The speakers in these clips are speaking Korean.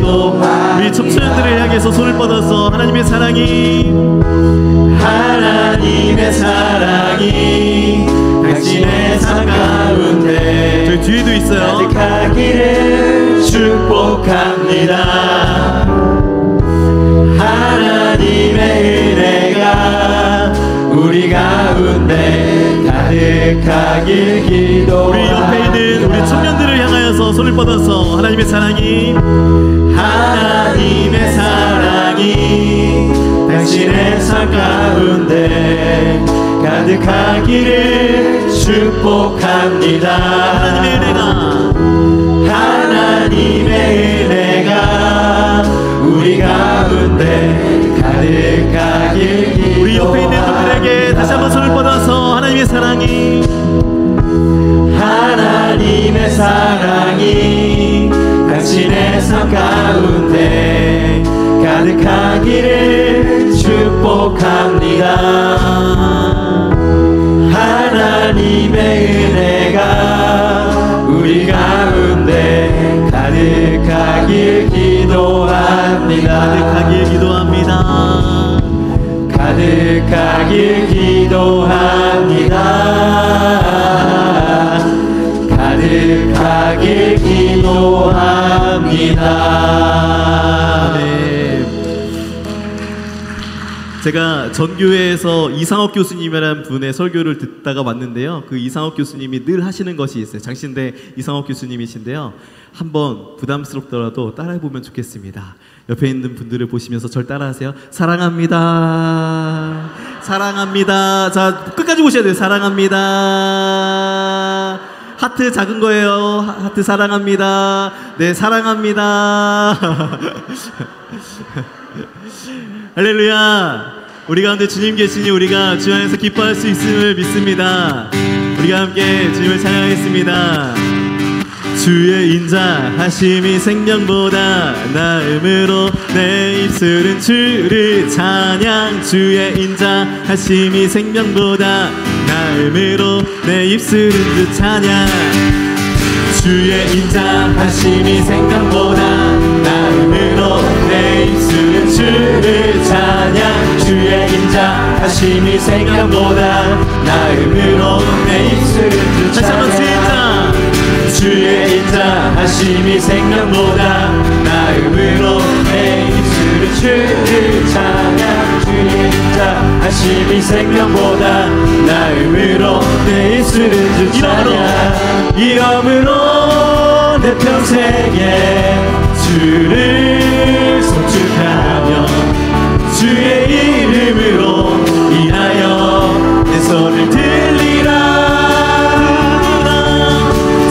기도합니다. 우리 청소년들을 향해서 손을 뻗어서 하나님의 사랑이 당신의 삶 가운데 저희 뒤에도 있어요. 가득하기를 축복합니다. 하나님의 은혜가 우리 가운데 가득하길 기도합니다. 우리 옆에 있는 우리 청년들을 향하여서 손을 뻗어서 하나님의 사랑이 당신의 삶 가운데 가득하기를 축복합니다. 하나님의 은혜가 우리 가운데 가득하길 기도합니다. 우리 옆에 있는 분들에게 다시 한번 손을 뻗어서 하나님의 사랑이 당신의 삶 가운데 가득하기를 축복합니다. 하나님의 은혜가 우리 가운데 가득하길 기도합니다. 가득하길 기도합니다. 가득하길 기도합니다. 네. 제가 전교회에서 이상옥 교수님이라는 분의 설교를 듣다가 왔는데요. 그 이상옥 교수님이 늘 하시는 것이 있어요. 장신대 이상옥 교수님이신데요. 한번 부담스럽더라도 따라해보면 좋겠습니다. 옆에 있는 분들을 보시면서 절 따라하세요. 사랑합니다. 사랑합니다. 자, 끝까지 보셔야 돼요. 사랑합니다. 하트 작은 거예요. 하트 사랑합니다. 네, 사랑합니다. 할렐루야. 우리 가운데 주님 계시니 우리가 주 안에서 기뻐할 수 있음을 믿습니다. 우리가 함께 주님을 찬양하겠습니다. 주의 인자하심이 생명보다 나음으로 내 입술은 주를 찬양. 주의 인자하심이 생명보다 나음으로 내 입술은 주 찬양. 주의 인자하심이 생명보다 나음으로 내 입술은 주를 찬양. 주의 인자하심이 생명보다 나음으로 내 입술은 주 찬양. 주의 인자하심이 생명보다 나음으로 내 입술은 주를 찬양. 주의 인자하심이 생명보다 나음으로 내 입술은 주 찬양. 이러므로 내 평생에 주를 송축하며 주의 이름으로 인하여 내 손을 들리라.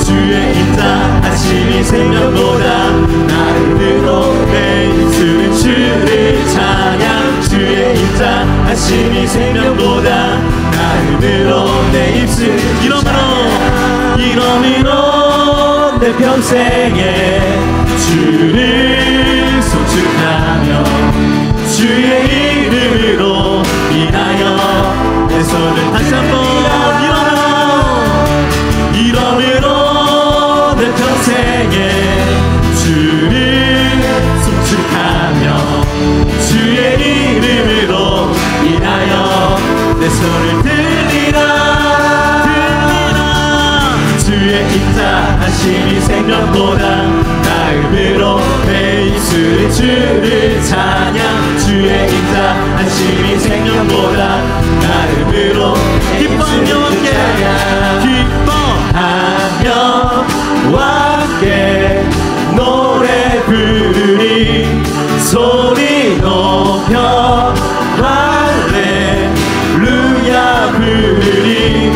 주의 인자하심이 생명보다 나음으로 내 입술은 주를 찬양. 주의 인자하심이 생명보다 나음으로 내 입술은 이러므로 내 평생에 주를 송축하며 주의 이름으로 인하여 내 손을 다시 한번 이러므로 내 평생에 주를 송축하며 주의 이름으로 인하여 내 손을 들리라. 주의 인자하심이 생명보다 나음으로 내 입술은 주를 찬양. 주의 인자하심이 생명보다 나음으로 기뻐하며 함께 노래 부르리. 소리 높여 할렐루야 부르리.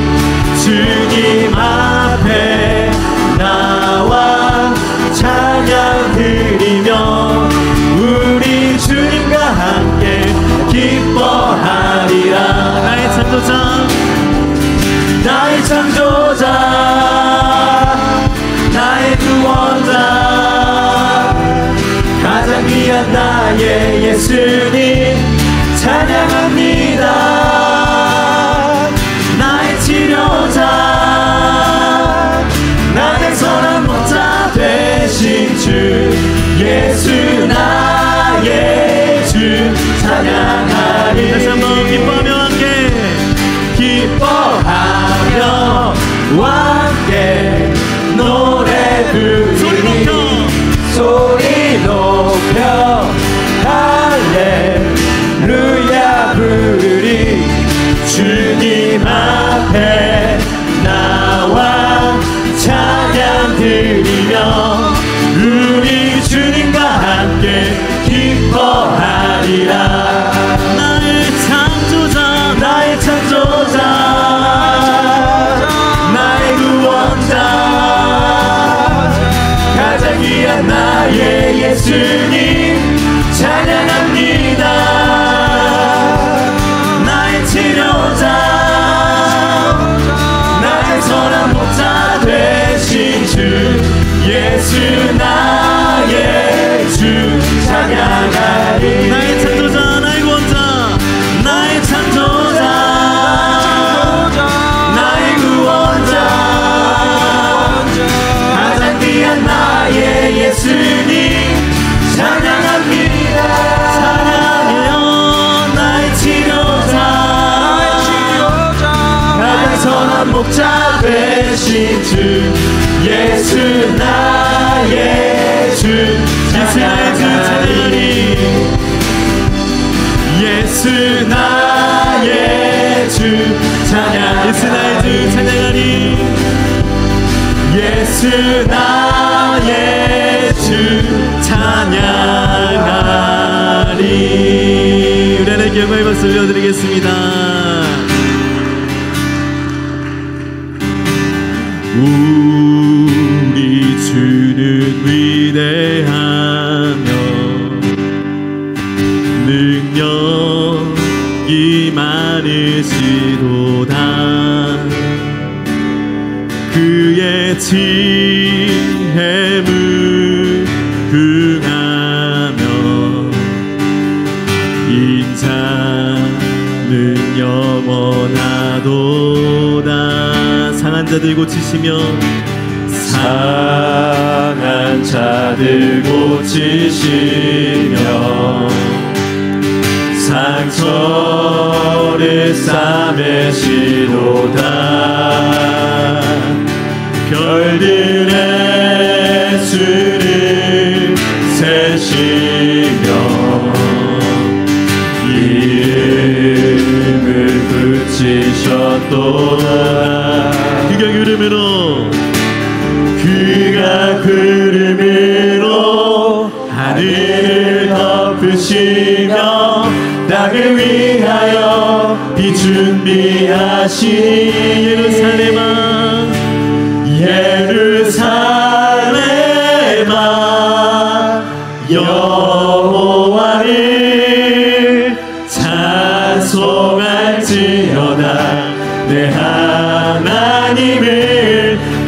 주님 앞에 나와 찬양 드리며 우리 주님과 함께 기뻐하리라. 나의 창조자 나의 구원자 가장 귀한 나의 예수님 찬양합니다. 나의 치료자 나의 선한 목자 되신 주 예수 나의 주 찬양하리. 다시 한번 기뻐하며 함께 기뻐하며 함께 노래 부르리. 소리 높여 할렐루야 부르리. 주님 앞에 나와 찬양 드리며 우리 주님과 함께 기뻐하리라. 나의 창조자 나의 창조자 나의 구원자 가장 귀한 나의 예수님 찬양합니다. 나의 치료자 나의 선한 목자 되신 주 예수 나의 주 찬양하리. 나의 창조자 나의 구원자 나의 창조자 나의 구원자 가장 귀한 나의 예수님 찬양합니다. 찬양해요. 나의 치료자 가장 선한 목자 되신 주 예수 나의 주 찬양하리. 예수 나의 주 찬양하리. 예수 나의 주 찬양하리. 예수 나의 주 찬양하리. 우리 하나님께 영광의 박수 올려드리겠습니다. 우리 주는 위대하며 능력이 많으시도다. 그의 지혜 무궁하며 인자는 영원하도다. 상한 자들 고치시며 상한 자들 고치시며 상처를 싸매시도다. 별들의 수를 세시며 이름을 붙이셨도다. 그가 구름으로 하늘을 덮으시며 땅을 위하여 비 준비하신 예루살렘아 예루살렘아 여호와를 찬송할지어다. 내 하나님을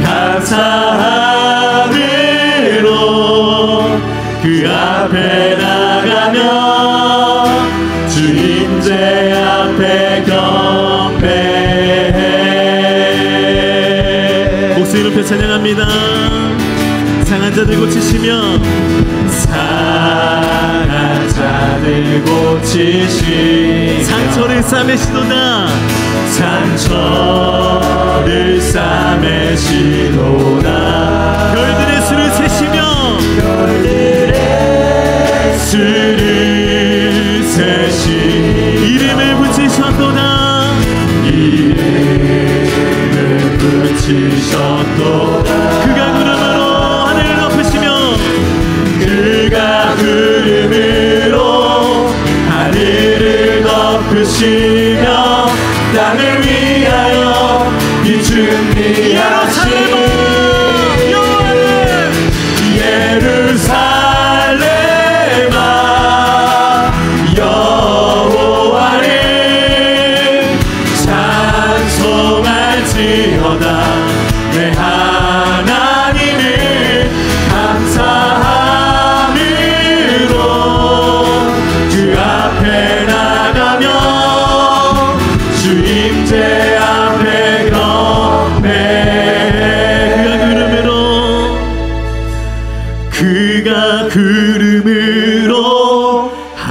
감사함으로 그 앞에 나가며 주 임재 앞에 경배해. 목소리 높여 찬양합니다. 상한 자들 고치시며 상한 자들 고치시 상처를 싸매시도다. 상처를 싸매시도다. 별들의 수를 세시며 별들의 수를 세시 이름을 붙이셨도다. 이름을 붙이셨도다. 그가 구름으로 하늘을 덮으시며 그가 구름으로 하늘을 덮으시며 땅을 위하여 비 준비하신 예루살렘아 여호와를 찬송할지어다. 내 하나님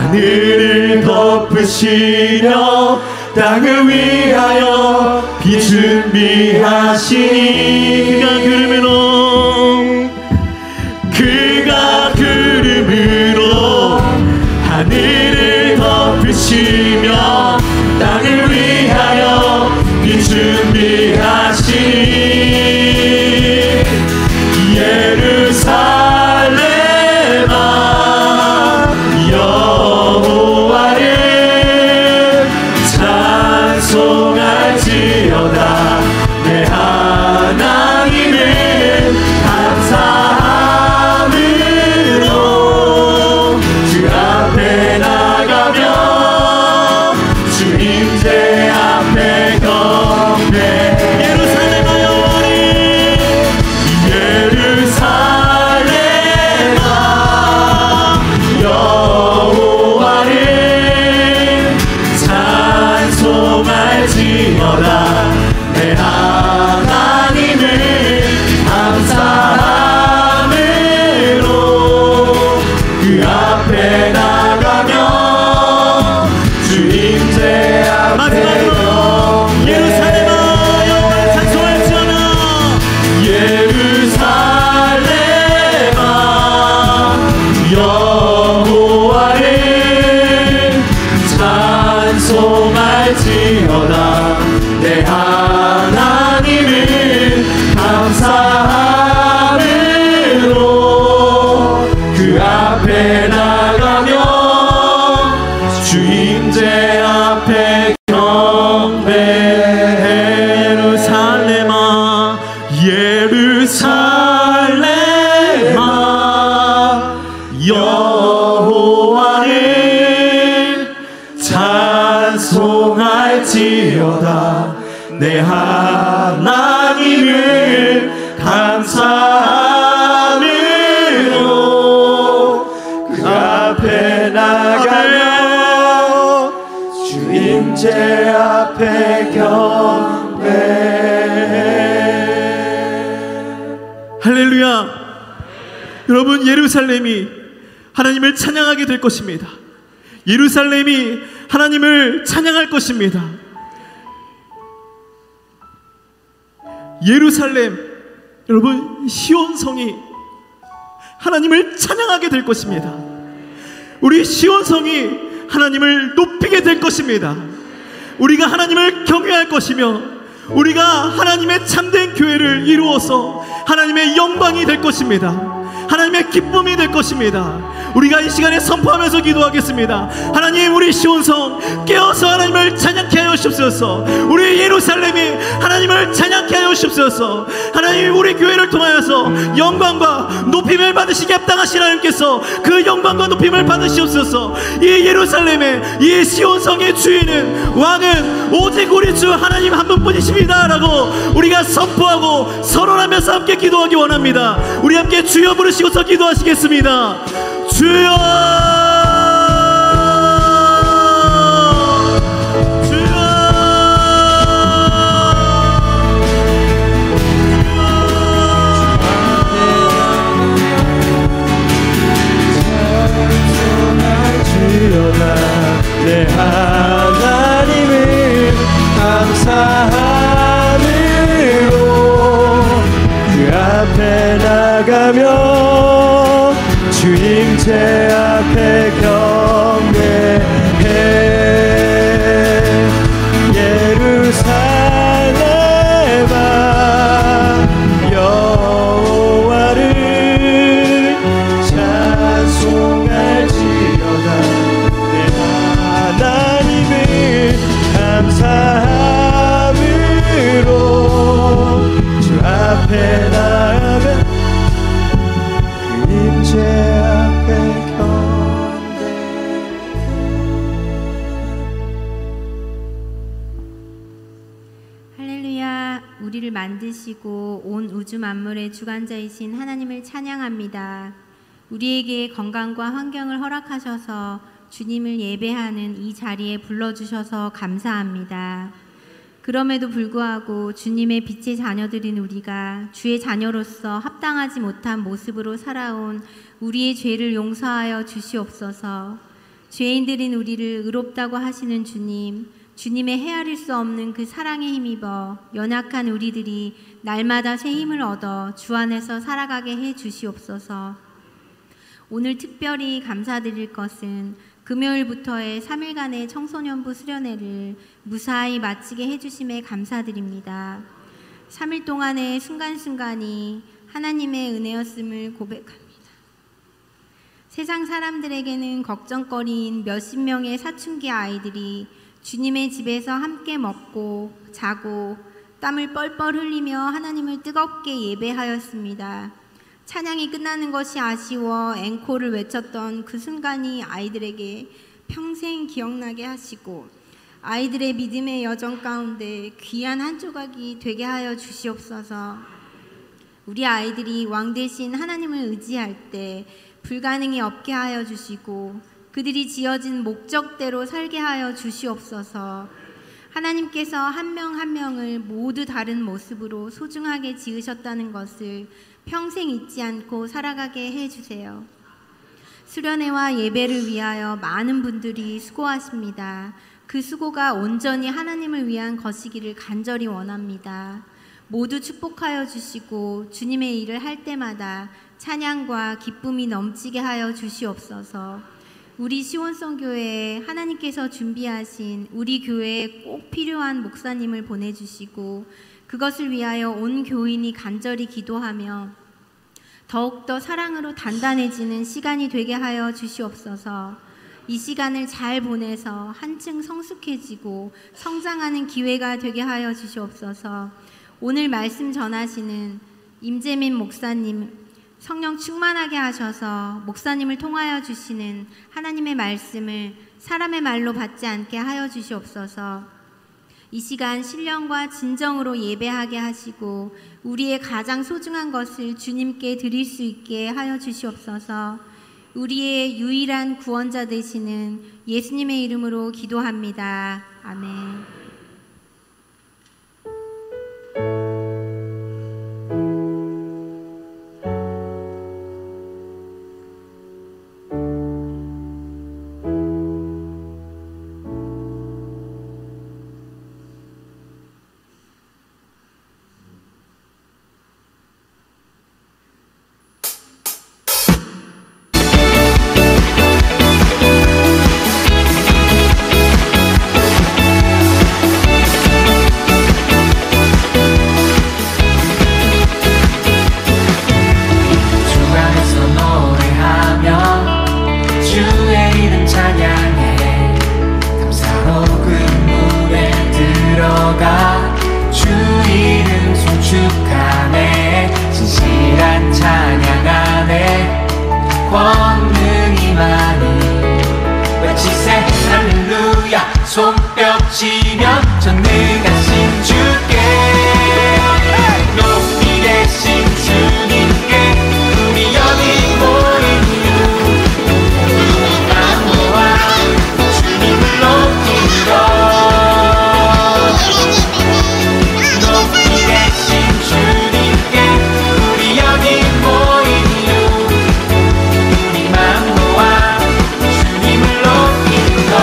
하늘을 덮으시며 땅을 위하여 비 준비하시니 그가 구름으로 하늘을 덮으시며 땅을 위하여 비 준비하시니 예루살렘아 여호와를 찬송할지어다. 내 하나님을 감사함으로 주 앞에 나가며 주 임재 앞에 경배. 내 하나님을 감사함으로 그 앞에 나가며 주 임재 앞에 예루살렘아 여호와를 찬송할지어다. 예루살렘아 여호와를 찬송할지어다. 내 하나님을 감사함으로 그 앞에 나가며 주 임재 앞에 경배해. 예루살렘아 예루살렘아 여호와를 찬송할지어다. 내 하나님을 감사함으로 그 앞에 나가며 주 임재 앞에 경배. 할렐루야. 여러분, 예루살렘이 하나님을 찬양하게 될 것입니다. 예루살렘이 하나님을 찬양할 것입니다. 예루살렘, 여러분, 시온성이 하나님을 찬양하게 될 것입니다. 우리 시온성이 하나님을 높이게 될 것입니다. 우리가 하나님을 경외할 것이며 우리가 하나님의 참된 교회를 이루어서 하나님의 영광이 될 것입니다. 하나님의 기쁨이 될 것입니다. 우리가 이 시간에 선포하면서 기도하겠습니다. 하나님, 우리 시온성 깨어서 하나님을 찬양케 하여 주옵소서. 우리 예루살렘이 하나님을 찬양케 하여 주옵소서. 하나님, 우리 교회를 통하여서 영광과 높임을 받으시게 합당하신 하나님께서 그 영광과 높임을 받으시옵소서. 이 예루살렘의 이 시온성의 주인은, 왕은 오직 우리 주 하나님 한 분뿐이십니다 라고 우리가 선포하고 선언하면서 함께 기도하기 원합니다. 우리 함께 주여 부르시고서 기도하시겠습니다. 주여, 주여, 찬송할지어다. 내 하나님을 감사함으로 그 앞에 나가며 주 임재 앞에 경배해. 예루살렘아 여호와를 찬송할지어다. 내 하나님을 감사함으로 주 앞에 나가면 제 앞에 경배. 할렐루야. 우리를 만드시고 온 우주 만물의 주관자이신 하나님을 찬양합니다. 우리에게 건강과 환경을 허락하셔서 주님을 예배하는 이 자리에 불러주셔서 감사합니다. 그럼에도 불구하고 주님의 빛의 자녀들인 우리가 주의 자녀로서 합당하지 못한 모습으로 살아온 우리의 죄를 용서하여 주시옵소서. 죄인들인 우리를 의롭다고 하시는 주님, 주님의 헤아릴 수 없는 그 사랑에 힘입어 연약한 우리들이 날마다 새 힘을 얻어 주 안에서 살아가게 해 주시옵소서. 오늘 특별히 감사드릴 것은 금요일부터의 3일간의 청소년부 수련회를 무사히 마치게 해주심에 감사드립니다. 3일 동안의 순간순간이 하나님의 은혜였음을 고백합니다. 세상 사람들에게는 걱정거리인 몇십 명의 사춘기 아이들이 주님의 집에서 함께 먹고 자고 땀을 뻘뻘 흘리며 하나님을 뜨겁게 예배하였습니다. 찬양이 끝나는 것이 아쉬워 앵콜을 외쳤던 그 순간이 아이들에게 평생 기억나게 하시고 아이들의 믿음의 여정 가운데 귀한 한 조각이 되게 하여 주시옵소서. 우리 아이들이 왕 대신 하나님을 의지할 때 불가능이 없게 하여 주시고 그들이 지어진 목적대로 살게 하여 주시옵소서. 하나님께서 한 명 한 명을 모두 다른 모습으로 소중하게 지으셨다는 것을 평생 잊지 않고 살아가게 해주세요. 수련회와 예배를 위하여 많은 분들이 수고하십니다. 그 수고가 온전히 하나님을 위한 것이기를 간절히 원합니다. 모두 축복하여 주시고 주님의 일을 할 때마다 찬양과 기쁨이 넘치게 하여 주시옵소서. 우리 시온성교회에 하나님께서 준비하신 우리 교회에 꼭 필요한 목사님을 보내주시고 그것을 위하여 온 교인이 간절히 기도하며 더욱더 사랑으로 단단해지는 시간이 되게 하여 주시옵소서. 이 시간을 잘 보내서 한층 성숙해지고 성장하는 기회가 되게 하여 주시옵소서. 오늘 말씀 전하시는 임재민 목사님 성령 충만하게 하셔서 목사님을 통하여 주시는 하나님의 말씀을 사람의 말로 받지 않게 하여 주시옵소서. 이 시간 신령과 진정으로 예배하게 하시고 우리의 가장 소중한 것을 주님께 드릴 수 있게 하여 주시옵소서. 우리의 유일한 구원자 되시는 예수님의 이름으로 기도합니다. 아멘. 손뼉치며 전능하신 주께 높이 계신 주님께 우리 여기 모인 이유 우리가 모아 주님을 높이러 높이 계신 주님께 우리 여기 모인 이유 우리만 모아 주님을 높이러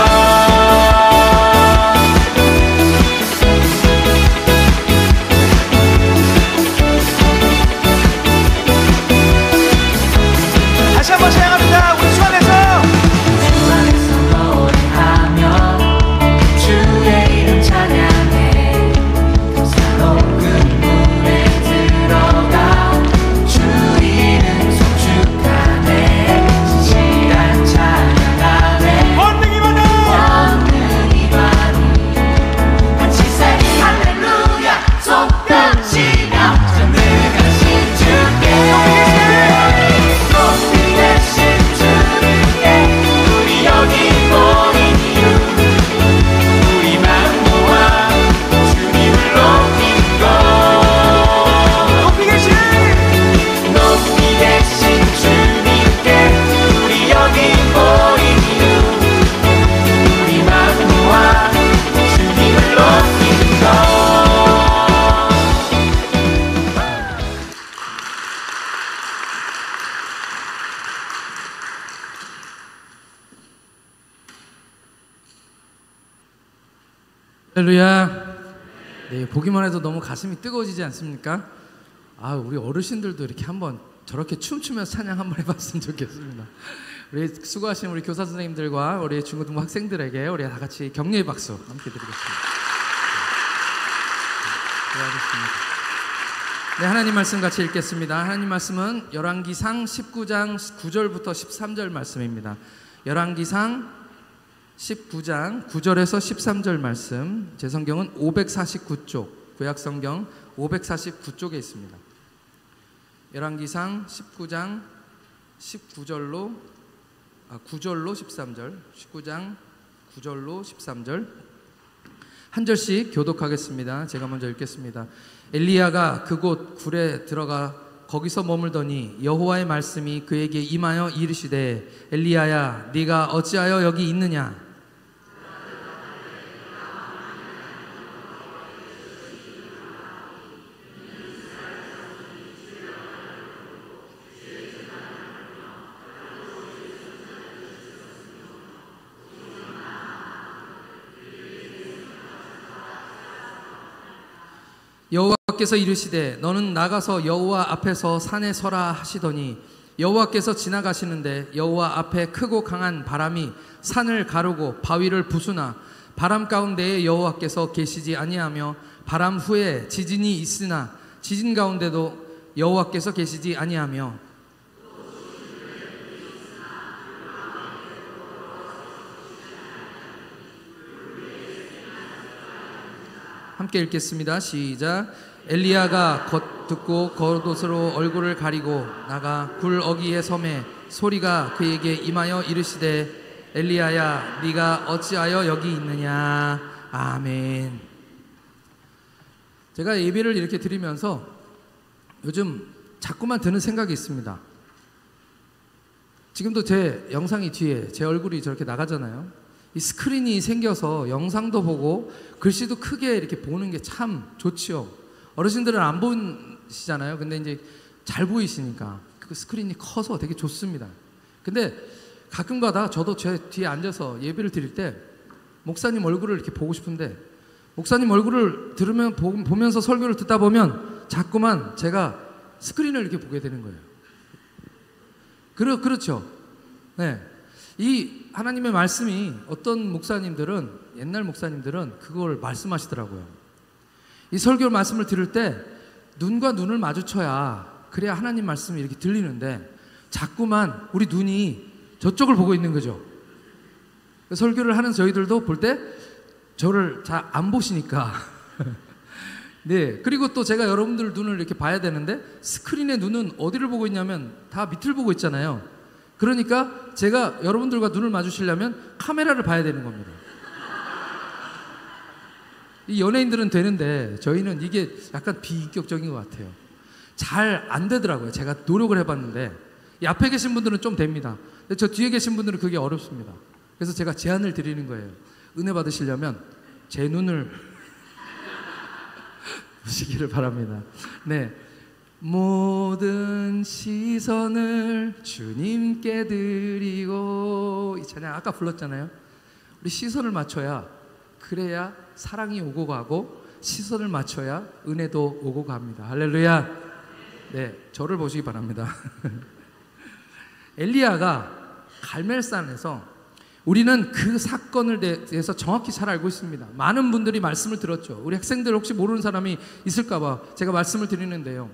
할렐루야. 네, 보기만 해도 너무 가슴이 뜨거워지지 않습니까? 아, 우리 어르신들도 이렇게 한번 저렇게 춤추면서 찬양 한번 해봤으면 좋겠습니다. 우리 수고하신 우리 교사 선생님들과 우리 중고등부 학생들에게 우리 다 같이 격려의 박수 함께 드리겠습니다. 수고하셨습니다. 네, 하나님 말씀 같이 읽겠습니다. 하나님 말씀은 열왕기상 19장 9절부터 13절 말씀입니다. 열왕기상 19장 9절에서 13절 말씀, 제 성경은 549쪽, 구약성경 549쪽에 있습니다. 열왕기상 19장 9절로 13절, 19장 9절로 13절 한 절씩 교독하겠습니다. 제가 먼저 읽겠습니다. 엘리야가 그곳 굴에 들어가 거기서 머물더니 여호와의 말씀이 그에게 임하여 이르시되 엘리야야 네가 어찌하여 여기 있느냐. 여호와께서 이르시되 너는 나가서 여호와 앞에서 산에 서라 하시더니 여호와께서 지나가시는데 여호와 앞에 크고 강한 바람이 산을 가르고 바위를 부수나 바람 가운데에 여호와께서 계시지 아니하며 바람 후에 지진이 있으나 지진 가운데도 여호와께서 계시지 아니하며 함께 읽겠습니다. 시작. 엘리야가 듣고 겉옷으로 얼굴을 가리고 나가 굴 어귀에 섬에 소리가 그에게 임하여 이르시되 엘리야야 네가 어찌하여 여기 있느냐. 아멘. 제가 예배를 이렇게 드리면서 요즘 자꾸만 드는 생각이 있습니다. 지금도 제 영상이 뒤에 제 얼굴이 저렇게 나가잖아요. 이 스크린이 생겨서 영상도 보고 글씨도 크게 이렇게 보는 게 참 좋지요. 어르신들은 안 보시잖아요. 근데 이제 잘 보이시니까 그 스크린이 커서 되게 좋습니다. 근데 가끔가다 저도 제 뒤에 앉아서 예배를 드릴 때 목사님 얼굴을 이렇게 보고 싶은데 목사님 얼굴을 보면서 설교를 듣다 보면 자꾸만 제가 스크린을 이렇게 보게 되는 거예요. 그렇죠. 네. 이 하나님의 말씀이 어떤 목사님들은, 옛날 목사님들은 그걸 말씀하시더라고요. 이 설교 말씀을 들을 때 눈과 눈을 마주쳐야 그래야 하나님 말씀이 이렇게 들리는데 자꾸만 우리 눈이 저쪽을 보고 있는 거죠. 설교를 하는 저희들도 볼 때 저를 잘 안 보시니까 네. 그리고 또 제가 여러분들 눈을 이렇게 봐야 되는데 스크린의 눈은 어디를 보고 있냐면 다 밑을 보고 있잖아요. 그러니까 제가 여러분들과 눈을 마주치려면 카메라를 봐야 되는 겁니다. 이 연예인들은 되는데 저희는 이게 약간 비인격적인 것 같아요. 잘 안 되더라고요. 제가 노력을 해봤는데 이 앞에 계신 분들은 좀 됩니다. 근데 저 뒤에 계신 분들은 그게 어렵습니다. 그래서 제가 제안을 드리는 거예요. 은혜 받으시려면 제 눈을 보시기를 바랍니다. 네. 모든 시선을 주님께 드리고, 이 찬양 아까 불렀잖아요. 우리 시선을 맞춰야 그래야 사랑이 오고 가고 시선을 맞춰야 은혜도 오고 갑니다. 할렐루야. 네, 저를 보시기 바랍니다. 엘리야가 갈멜산에서 우리는 그 사건을 대해서 정확히 잘 알고 있습니다. 많은 분들이 말씀을 들었죠. 우리 학생들 혹시 모르는 사람이 있을까봐 제가 말씀을 드리는데요.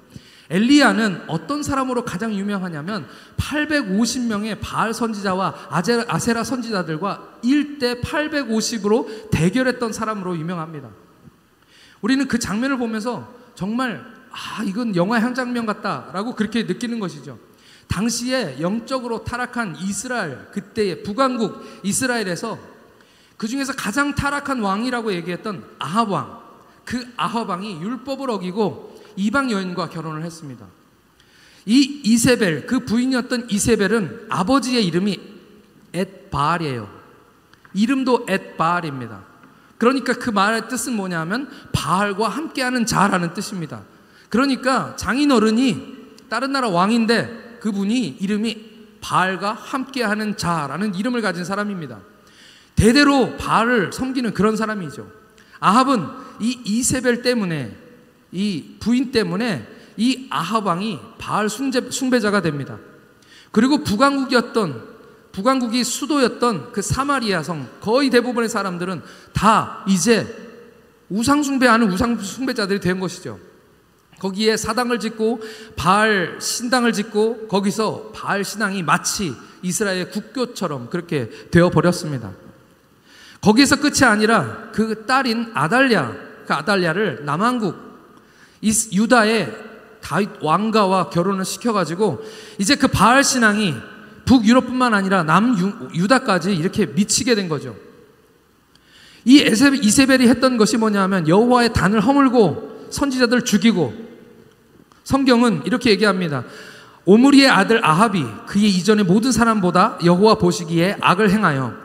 엘리야는 어떤 사람으로 가장 유명하냐면 850명의 바알 선지자와 아세라 선지자들과 1대 850으로 대결했던 사람으로 유명합니다. 우리는 그 장면을 보면서 정말 이건 영화의 한 장면 같다라고 그렇게 느끼는 것이죠. 당시에 영적으로 타락한 이스라엘, 그때의 북왕국 이스라엘에서 그 중에서 가장 타락한 왕이라고 얘기했던 아합 왕, 그 아합 왕이 율법을 어기고 이방 여인과 결혼을 했습니다. 이 이세벨, 그 부인이었던 이세벨은 아버지의 이름이 엣바알이에요. 이름도 엣바알입니다. 그러니까 그 말의 뜻은 뭐냐면 바알과 함께하는 자라는 뜻입니다. 그러니까 장인어른이 다른 나라 왕인데 그분이 이름이 바알과 함께하는 자라는 이름을 가진 사람입니다. 대대로 바알을 섬기는 그런 사람이죠. 아합은 이 이세벨 때문에, 이 부인 때문에 이 아합 왕이 바알 숭배자가 됩니다. 그리고 북왕국이 수도였던 그 사마리아 성 거의 대부분의 사람들은 다 이제 우상숭배하는 우상숭배자들이 된 것이죠. 거기에 사당을 짓고 바알 신당을 짓고 거기서 바알 신앙이 마치 이스라엘의 국교처럼 그렇게 되어버렸습니다. 거기에서 끝이 아니라 그 딸인 아달랴, 그 아달랴를 남왕국 유다의 다윗 왕가와 결혼을 시켜가지고 이제 그 바알 신앙이 북유럽뿐만 아니라 남유다까지 이렇게 미치게 된 거죠. 이 이세벨이 했던 것이 뭐냐면 여호와의 단을 허물고 선지자들을 죽이고, 성경은 이렇게 얘기합니다. 오므리의 아들 아합이 그의 이전의 모든 사람보다 여호와 보시기에 악을 행하여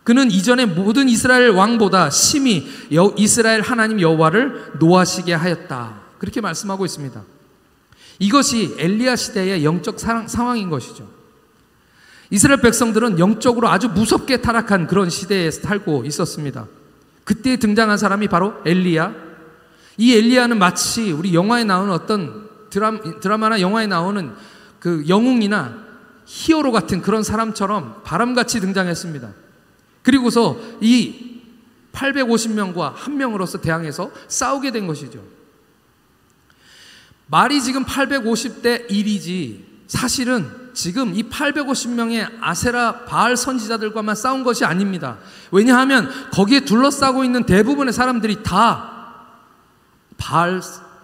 그는 이전의 모든 이스라엘 왕보다 심히 이스라엘 하나님 여호와를 노하시게 하였다. 그렇게 말씀하고 있습니다. 이것이 엘리야 시대의 영적 상황인 것이죠. 이스라엘 백성들은 영적으로 아주 무섭게 타락한 그런 시대에 살고 있었습니다. 그때 등장한 사람이 바로 엘리야. 이 엘리야는 마치 우리 영화에 나오는 어떤 드라마나 영화에 나오는 그 영웅이나 히어로 같은 그런 사람처럼 바람같이 등장했습니다. 그리고서 이 850명과 한 명으로서 대항해서 싸우게 된 것이죠. 말이 지금 850대 1이지 사실은 지금 이 850명의 아세라 바알 선지자들과만 싸운 것이 아닙니다. 왜냐하면 거기에 둘러싸고 있는 대부분의 사람들이 다 바알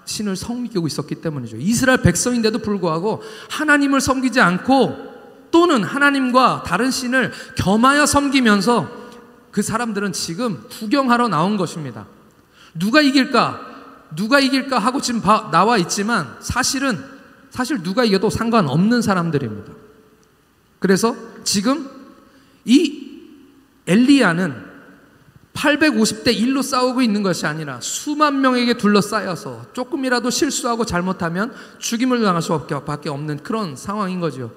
신을 섬기고 있었기 때문이죠. 이스라엘 백성인데도 불구하고 하나님을 섬기지 않고 또는 하나님과 다른 신을 겸하여 섬기면서 그 사람들은 지금 구경하러 나온 것입니다. 누가 이길까 하고 지금 나와 있지만 사실 누가 이겨도 상관없는 사람들입니다. 그래서 지금 이 엘리야는 850대 1로 싸우고 있는 것이 아니라 수만 명에게 둘러싸여서 조금이라도 실수하고 잘못하면 죽임을 당할 수밖에 없는 그런 상황인 거죠.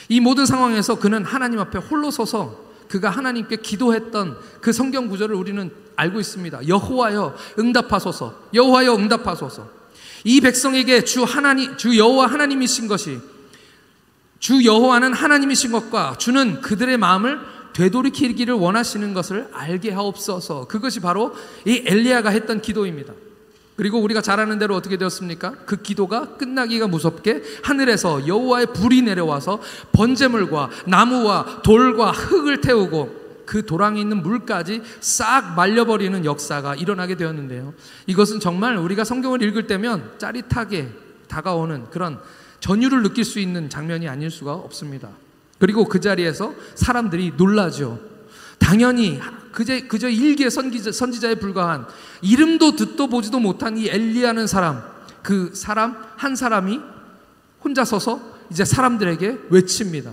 이 모든 상황에서 그는 하나님 앞에 홀로 서서 그가 하나님께 기도했던 그 성경 구절을 우리는 알고 있습니다. 여호와여 응답하소서, 여호와여 응답하소서. 이 백성에게 주 여호와 하나님이신 것이, 주 여호와는 하나님이신 것과 주는 그들의 마음을 되돌이키기를 원하시는 것을 알게 하옵소서. 그것이 바로 이 엘리야가 했던 기도입니다. 그리고 우리가 잘 아는 대로 어떻게 되었습니까? 그 기도가 끝나기가 무섭게 하늘에서 여호와의 불이 내려와서 번제물과 나무와 돌과 흙을 태우고 그 도랑에 있는 물까지 싹 말려버리는 역사가 일어나게 되었는데요. 이것은 정말 우리가 성경을 읽을 때면 짜릿하게 다가오는 그런 전율을 느낄 수 있는 장면이 아닐 수가 없습니다. 그리고 그 자리에서 사람들이 놀라죠. 당연히 그저 일개 선지자에 불과한, 이름도 듣도 보지도 못한 이 엘리야는 사람, 그 사람 한 사람이 혼자 서서 이제 사람들에게 외칩니다.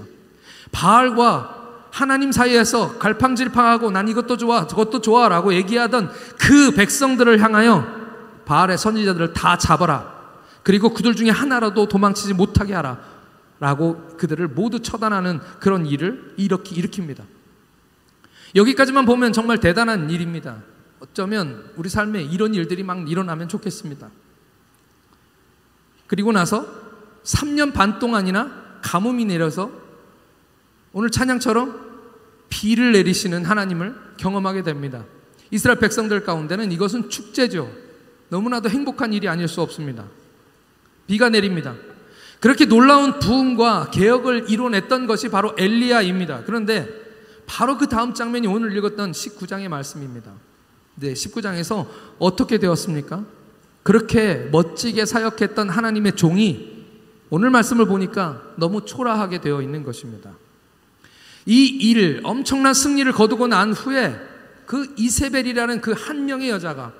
바알과 하나님 사이에서 갈팡질팡하고 난 이것도 좋아 저것도 좋아 라고 얘기하던 그 백성들을 향하여 바알의 선지자들을 다 잡아라. 그리고 그들 중에 하나라도 도망치지 못하게 하라 라고 그들을 모두 처단하는 그런 일을 일으킵니다. 여기까지만 보면 정말 대단한 일입니다. 어쩌면 우리 삶에 이런 일들이 막 일어나면 좋겠습니다. 그리고 나서 3년 반 동안이나 가뭄이 내려서 오늘 찬양처럼 비를 내리시는 하나님을 경험하게 됩니다. 이스라엘 백성들 가운데는 이것은 축제죠. 너무나도 행복한 일이 아닐 수 없습니다. 비가 내립니다. 그렇게 놀라운 부흥과 개혁을 이뤄냈던 것이 바로 엘리야입니다. 그런데 바로 그 다음 장면이 오늘 읽었던 19장의 말씀입니다. 네, 19장에서 어떻게 되었습니까? 그렇게 멋지게 사역했던 하나님의 종이 오늘 말씀을 보니까 너무 초라하게 되어 있는 것입니다. 이 엄청난 승리를 거두고 난 후에 그 이세벨이라는 그 한 명의 여자가,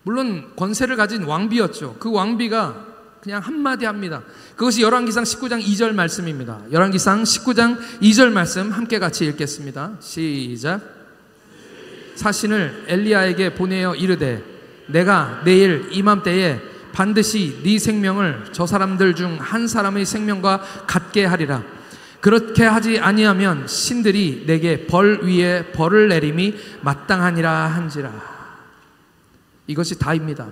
물론 권세를 가진 왕비였죠. 그 왕비가 그냥 한마디 합니다. 그것이 열왕기상 19장 2절 말씀입니다. 열왕기상 19장 2절 말씀 함께 같이 읽겠습니다. 시작. 사신을 엘리야에게 보내어 이르되 내가 내일 이맘때에 반드시 네 생명을 저 사람들 중 한 사람의 생명과 같게 하리라. 그렇게 하지 아니하면 신들이 내게 벌 위에 벌을 내림이 마땅하니라 한지라. 이것이 다입니다.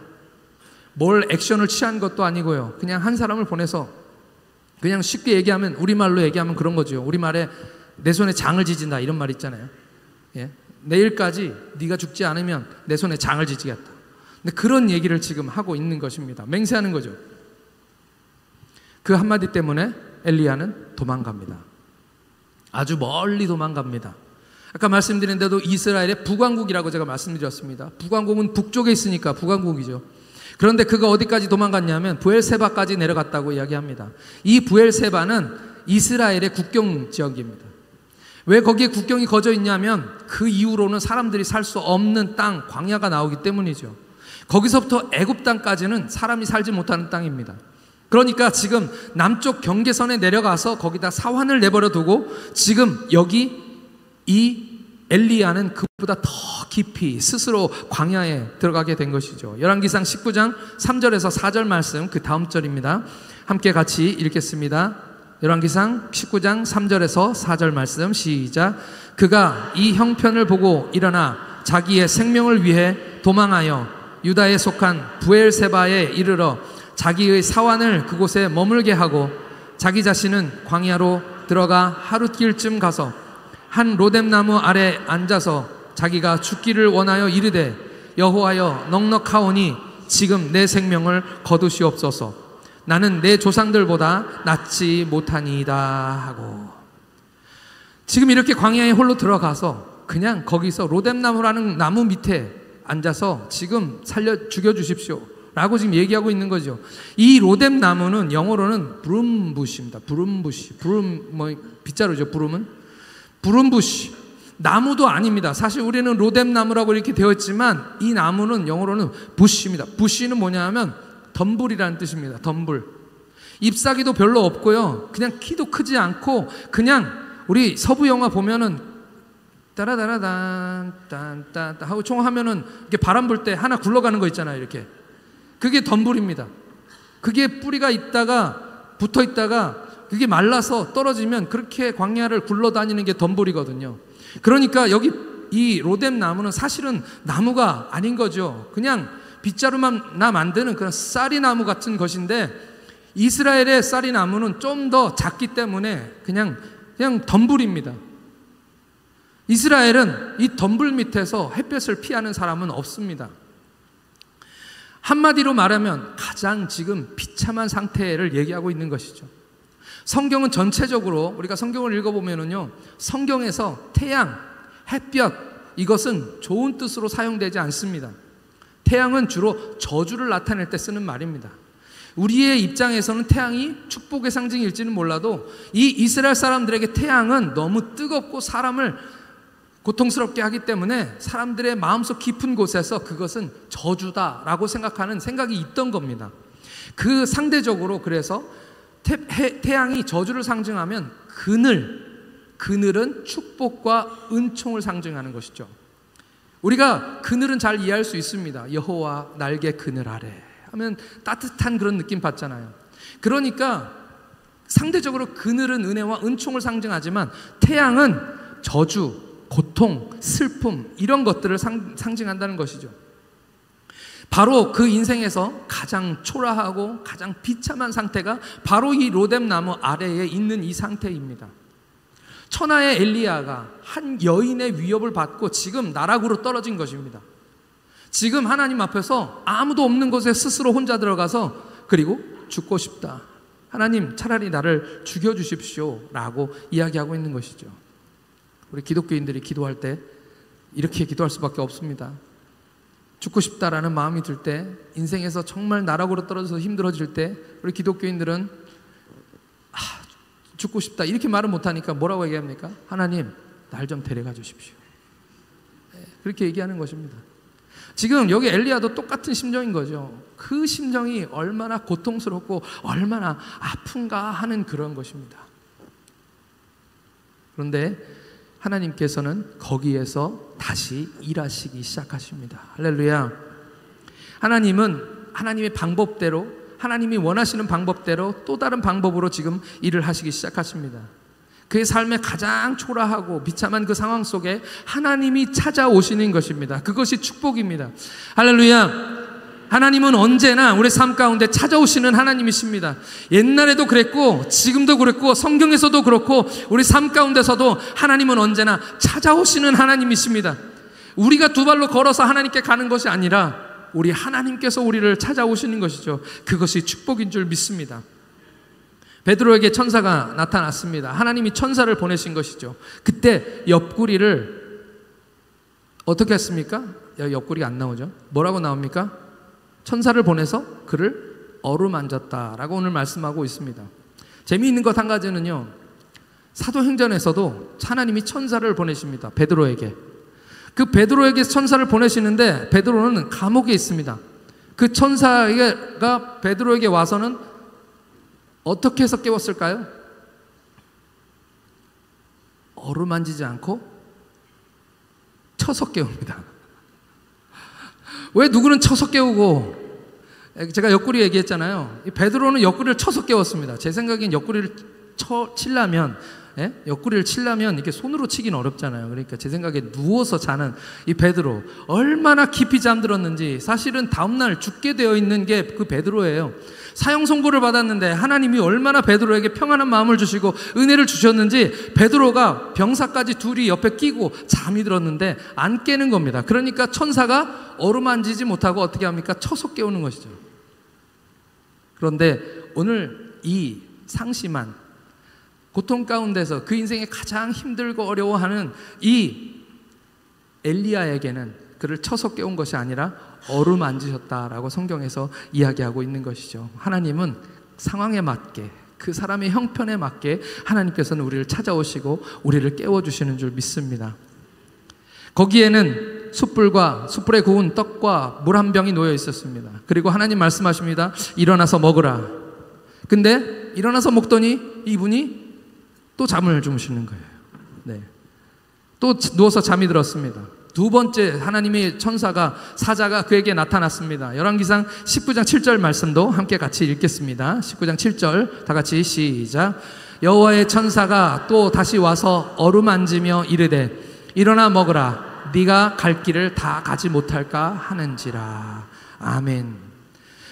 뭘 액션을 취한 것도 아니고요. 그냥 한 사람을 보내서 그냥 쉽게 얘기하면, 우리말로 얘기하면 그런 거죠. 우리말에 내 손에 장을 지진다 이런 말 있잖아요. 예? 내일까지 네가 죽지 않으면 내 손에 장을 지지겠다. 근데 그런 얘기를 지금 하고 있는 것입니다. 맹세하는 거죠. 그 한마디 때문에 엘리야는 도망갑니다. 아주 멀리 도망갑니다. 아까 말씀드린 대로 이스라엘의 북왕국이라고 제가 말씀드렸습니다. 북왕국은 북쪽에 있으니까 북왕국이죠. 그런데 그가 어디까지 도망갔냐면 브엘세바까지 내려갔다고 이야기합니다. 이 브엘세바는 이스라엘의 국경 지역입니다. 왜 거기에 국경이 거져 있냐면 그 이후로는 사람들이 살 수 없는 땅, 광야가 나오기 때문이죠. 거기서부터 애굽 땅까지는 사람이 살지 못하는 땅입니다. 그러니까 지금 남쪽 경계선에 내려가서 거기다 사환을 내버려 두고 지금 여기 이 엘리야는 그보다 더 깊이 스스로 광야에 들어가게 된 것이죠. 열왕기상 19장 3절에서 4절 말씀, 그 다음 절입니다. 함께 같이 읽겠습니다. 열왕기상 19장 3절에서 4절 말씀 시작. 그가 이 형편을 보고 일어나 자기의 생명을 위해 도망하여 유다에 속한 브엘세바에 이르러 자기의 사환을 그곳에 머물게 하고 자기 자신은 광야로 들어가 하룻길쯤 가서 한 로뎀나무 아래 앉아서 자기가 죽기를 원하여 이르되 여호와여 넉넉하오니 지금 내 생명을 거두시옵소서. 나는 내 조상들보다 낫지 못하니이다 하고, 지금 이렇게 광야에 홀로 들어가서 그냥 거기서 로뎀나무라는 나무 밑에 앉아서 지금 죽여주십시오 라고 지금 얘기하고 있는 거죠. 이 로뎀나무는 영어로는 브룸부시입니다. 브룸부시, 빗자루죠. 브룸부시, 나무도 아닙니다. 사실 우리는 로뎀나무라고 이렇게 되어 있지만 이 나무는 영어로는 부시입니다. 부시는 뭐냐면 덤불이라는 뜻입니다. 덤불. 잎사귀도 별로 없고요. 그냥 키도 크지 않고 그냥 우리 서부 영화 보면은 따라다라단 딴딴 하고 총하면은 이렇게 바람 불 때 하나 굴러가는 거 있잖아요. 이렇게. 그게 덤불입니다. 그게 뿌리가 있다가 붙어 있다가 그게 말라서 떨어지면 그렇게 광야를 굴러다니는 게 덤불이거든요. 그러니까 여기 이 로뎀나무는 사실은 나무가 아닌 거죠. 그냥 빗자루만 만드는 그런 쌀이나무 같은 것인데 이스라엘의 쌀이나무는 좀 더 작기 때문에 그냥 덤불입니다. 이스라엘은 이 덤불 밑에서 햇볕을 피하는 사람은 없습니다. 한마디로 말하면 가장 지금 비참한 상태를 얘기하고 있는 것이죠. 성경은 전체적으로 우리가 성경을 읽어보면요, 성경에서 태양, 햇볕 이것은 좋은 뜻으로 사용되지 않습니다. 태양은 주로 저주를 나타낼 때 쓰는 말입니다. 우리의 입장에서는 태양이 축복의 상징일지는 몰라도 이 이스라엘 사람들에게 태양은 너무 뜨겁고 사람을 고통스럽게 하기 때문에 사람들의 마음속 깊은 곳에서 그것은 저주다라고 생각하는 생각이 있던 겁니다. 그 상대적으로 그래서 태양이 저주를 상징하면 그늘은 축복과 은총을 상징하는 것이죠. 우리가 그늘은 잘 이해할 수 있습니다. 여호와 날개 그늘 아래 하면 따뜻한 그런 느낌 받잖아요. 그러니까 상대적으로 그늘은 은혜와 은총을 상징하지만 태양은 저주, 고통, 슬픔 이런 것들을 상징한다는 것이죠. 바로 그 인생에서 가장 초라하고 가장 비참한 상태가 바로 이 로뎀나무 아래에 있는 이 상태입니다. 천하의 엘리야가 한 여인의 위협을 받고 지금 나락으로 떨어진 것입니다. 지금 하나님 앞에서 아무도 없는 곳에 스스로 혼자 들어가서 그리고 죽고 싶다. 하나님 차라리 나를 죽여주십시오 라고 이야기하고 있는 것이죠. 우리 기독교인들이 기도할 때 이렇게 기도할 수밖에 없습니다. 죽고 싶다라는 마음이 들 때, 인생에서 정말 나락으로 떨어져서 힘들어질 때 우리 기독교인들은 죽고 싶다 이렇게 말을 못하니까 뭐라고 얘기합니까? 하나님 날 좀 데려가 주십시오. 그렇게 얘기하는 것입니다. 지금 여기 엘리야도 똑같은 심정인 거죠. 그 심정이 얼마나 고통스럽고 얼마나 아픈가 하는 그런 것입니다. 그런데 하나님께서는 거기에서 다시 일하시기 시작하십니다. 할렐루야. 하나님은 하나님의 방법대로, 하나님이 원하시는 방법대로 또 다른 방법으로 지금 일을 하시기 시작하십니다. 그의 삶에 가장 초라하고 비참한 그 상황 속에 하나님이 찾아오시는 것입니다. 그것이 축복입니다. 할렐루야. 하나님은 언제나 우리 삶 가운데 찾아오시는 하나님이십니다. 옛날에도 그랬고 지금도 그랬고 성경에서도 그렇고 우리 삶 가운데서도 하나님은 언제나 찾아오시는 하나님이십니다. 우리가 두 발로 걸어서 하나님께 가는 것이 아니라 우리 하나님께서 우리를 찾아오시는 것이죠. 그것이 축복인 줄 믿습니다. 베드로에게 천사가 나타났습니다. 하나님이 천사를 보내신 것이죠. 그때 옆구리를 어떻게 했습니까? 옆구리가 안 나오죠. 뭐라고 나옵니까? 천사를 보내서 그를 어루만졌다라고 오늘 말씀하고 있습니다. 재미있는 것 한 가지는요, 사도행전에서도 하나님이 천사를 보내십니다. 베드로에게. 그 베드로에게 천사를 보내시는데 베드로는 감옥에 있습니다. 그 천사가 베드로에게 와서는 어떻게 해서 깨웠을까요? 어루만지지 않고 쳐서 깨웁니다. 왜 누구는 쳐서 깨우고, 제가 옆구리 얘기했잖아요. 베드로는 옆구리를 쳐서 깨웠습니다. 제 생각엔 옆구리를 치려면 이렇게 손으로 치긴 어렵잖아요. 그러니까 제 생각에 누워서 자는 이 베드로, 얼마나 깊이 잠들었는지. 사실은 다음날 죽게 되어 있는 게 그 베드로예요. 사형 선고를 받았는데 하나님이 얼마나 베드로에게 평안한 마음을 주시고 은혜를 주셨는지 베드로가 병사까지 둘이 옆에 끼고 잠이 들었는데 안 깨는 겁니다. 그러니까 천사가 어루만지지 못하고 어떻게 합니까? 쳐서 깨우는 것이죠. 그런데 오늘 이 상심한 고통 가운데서 그 인생에 가장 힘들고 어려워하는 이 엘리야에게는 그를 쳐서 깨운 것이 아니라 어루만지셨다라고 성경에서 이야기하고 있는 것이죠. 하나님은 상황에 맞게, 그 사람의 형편에 맞게 하나님께서는 우리를 찾아오시고 우리를 깨워주시는 줄 믿습니다. 거기에는 숯불에 구운 떡과 물 한 병이 놓여 있었습니다. 그리고 하나님 말씀하십니다. 일어나서 먹으라. 근데 일어나서 먹더니 이분이 또 잠을 주무시는 거예요. 네. 또 누워서 잠이 들었습니다. 두 번째 하나님의 사자가 그에게 나타났습니다. 열왕기상 19장 7절 말씀도 함께 같이 읽겠습니다. 19장 7절 다 같이 시작. 여호와의 천사가 또 다시 와서 어루만지며 이르되 일어나 먹으라. 네가 갈 길을 다 가지 못할까 하는지라. 아멘.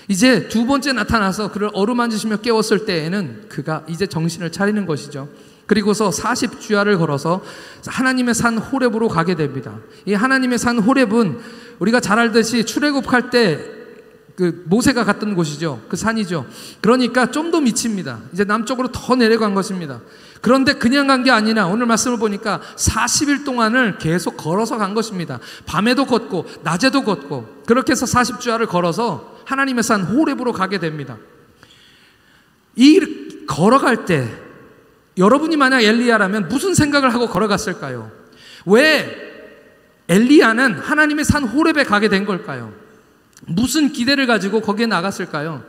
이제 두 번째 나타나서 그를 어루만지시며 깨웠을 때에는 그가 이제 정신을 차리는 것이죠. 그리고서 40주야를 걸어서 하나님의 산 호렙으로 가게 됩니다. 이 하나님의 산 호렙은 우리가 잘 알듯이 출애굽할 때 그 모세가 갔던 곳이죠. 그 산이죠. 그러니까 좀 더 미칩니다. 이제 남쪽으로 더 내려간 것입니다. 그런데 그냥 간 게 아니라 오늘 말씀을 보니까 40일 동안을 계속 걸어서 간 것입니다. 밤에도 걷고 낮에도 걷고 그렇게 해서 40주야를 걸어서 하나님의 산 호렙으로 가게 됩니다. 이 걸어갈 때 여러분이 만약 엘리야라면 무슨 생각을 하고 걸어갔을까요? 왜 엘리야는 하나님의 산 호렙에 가게 된 걸까요? 무슨 기대를 가지고 거기에 나갔을까요?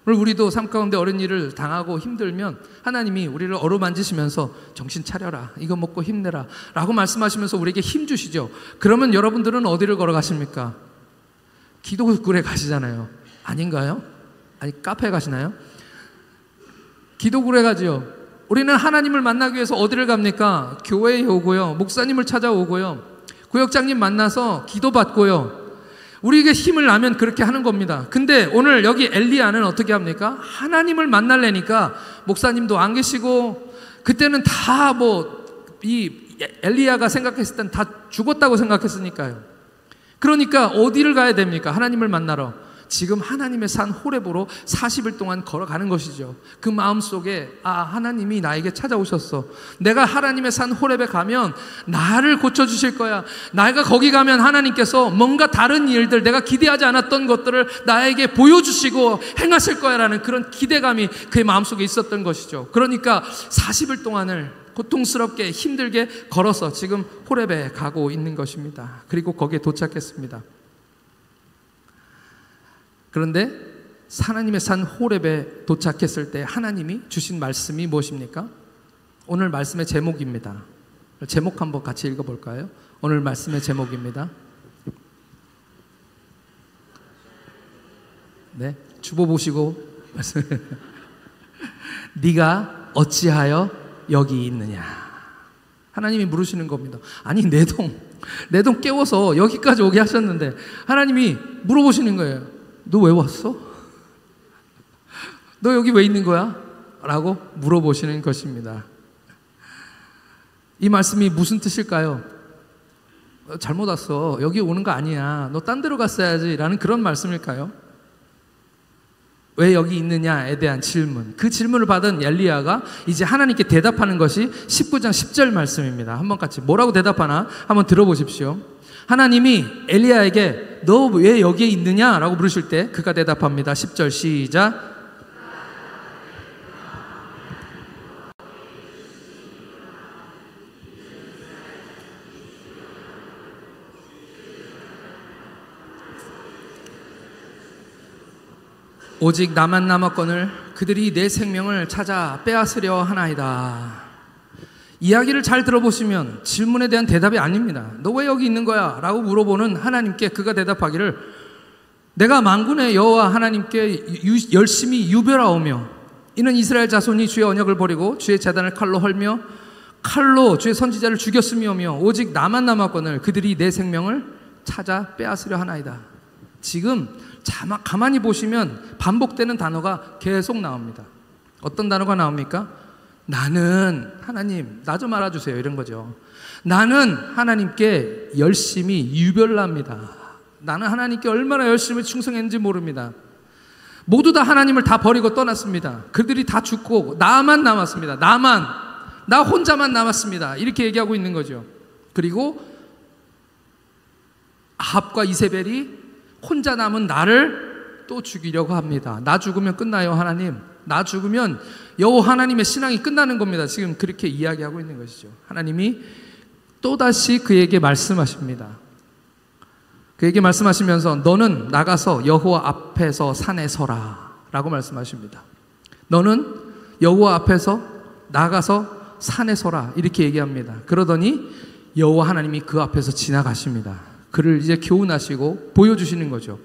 오늘 우리도 삶 가운데 어려운 일을 당하고 힘들면 하나님이 우리를 어루만지시면서 정신 차려라, 이거 먹고 힘내라 라고 말씀하시면서 우리에게 힘 주시죠. 그러면 여러분들은 어디를 걸어가십니까? 기도굴에 가시잖아요. 아닌가요? 아니, 카페에 가시나요? 기도굴에 가죠. 우리는 하나님을 만나기 위해서 어디를 갑니까? 교회에 오고요, 목사님을 찾아오고요, 구역장님 만나서 기도받고요. 우리에게 힘을 나면 그렇게 하는 겁니다. 근데 오늘 여기 엘리야는 어떻게 합니까? 하나님을 만나려니까 목사님도 안 계시고, 그때는 다 이 엘리야가 생각했을 땐 다 죽었다고 생각했으니까요. 그러니까 어디를 가야 됩니까? 하나님을 만나러. 지금 하나님의 산 호렙으로 40일 동안 걸어가는 것이죠. 그 마음속에 하나님이 나에게 찾아오셨어. 내가 하나님의 산 호렙에 가면 나를 고쳐주실 거야. 내가 거기 가면 하나님께서 뭔가 다른 일들, 내가 기대하지 않았던 것들을 나에게 보여주시고 행하실 거야 라는 그런 기대감이 그의 마음속에 있었던 것이죠. 그러니까 40일 동안을 고통스럽게 힘들게 걸어서 지금 호렙에 가고 있는 것입니다. 그리고 거기에 도착했습니다. 그런데 하나님의 산 호렙에 도착했을 때 하나님이 주신 말씀이 무엇입니까? 오늘 말씀의 제목입니다. 제목 한번 같이 읽어볼까요? 오늘 말씀의 제목입니다. 네, 주보 보시고 네가 어찌하여 여기 있느냐? 하나님이 물으시는 겁니다. 아니 내 동 깨워서 여기까지 오게 하셨는데 하나님이 물어보시는 거예요. 너 왜 왔어? 너 여기 왜 있는 거야? 라고 물어보시는 것입니다. 이 말씀이 무슨 뜻일까요? 잘못 왔어. 여기 오는 거 아니야. 너 딴 데로 갔어야지. 라는 그런 말씀일까요? 왜 여기 있느냐에 대한 질문. 그 질문을 받은 엘리야가 이제 하나님께 대답하는 것이 19장 10절 말씀입니다. 한번 같이 뭐라고 대답하나 한번 들어보십시오. 하나님이 엘리야에게 너 왜 여기에 있느냐라고 물으실 때 그가 대답합니다. 10절 시작. 오직 나만 남았거늘 그들이 내 생명을 찾아 빼앗으려 하나이다. 이야기를 잘 들어보시면 질문에 대한 대답이 아닙니다. 너 왜 여기 있는 거야? 라고 물어보는 하나님께 그가 대답하기를 내가 만군의 여호와 하나님께 열심히 유별하오며 이는 이스라엘 자손이 주의 언약을 버리고 주의 제단을 칼로 헐며 칼로 주의 선지자를 죽였으며며 오직 나만 남았거늘 그들이 내 생명을 찾아 빼앗으려 하나이다. 지금 가만히 보시면 반복되는 단어가 계속 나옵니다. 어떤 단어가 나옵니까? 나는 하나님 나 좀 알아주세요 이런 거죠. 나는 하나님께 열심히 유별납니다. 나는 하나님께 얼마나 열심히 충성했는지 모릅니다. 모두 다 하나님을 다 버리고 떠났습니다. 그들이 다 죽고 나만 남았습니다. 나 혼자만 남았습니다. 이렇게 얘기하고 있는 거죠. 그리고 아합과 이세벨이 혼자 남은 나를 또 죽이려고 합니다. 나 죽으면 끝나요 하나님. 나 죽으면 여호와 하나님의 신앙이 끝나는 겁니다. 지금 그렇게 이야기하고 있는 것이죠. 하나님이 또다시 그에게 말씀하십니다. 그에게 말씀하시면서 너는 나가서 여호와 앞에서 산에 서라 라고 말씀하십니다. 너는 여호와 앞에서 나가서 산에 서라 이렇게 얘기합니다. 그러더니 여호와 하나님이 그 앞에서 지나가십니다. 그를 이제 교훈하시고 보여주시는 거죠.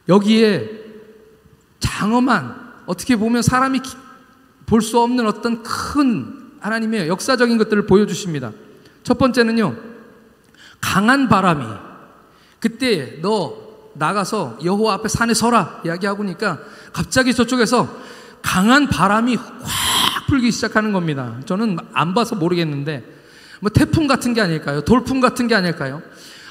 여기에 장엄한 어떻게 보면 사람이 볼 수 없는 어떤 큰 하나님의 역사적인 것들을 보여주십니다. 첫 번째는요, 강한 바람이 그때 너 나가서 여호와 앞에 산에 서라 이야기하고 니까 갑자기 저쪽에서 강한 바람이 확 불기 시작하는 겁니다. 저는 안 봐서 모르겠는데 뭐 태풍 같은 게 아닐까요? 돌풍 같은 게 아닐까요?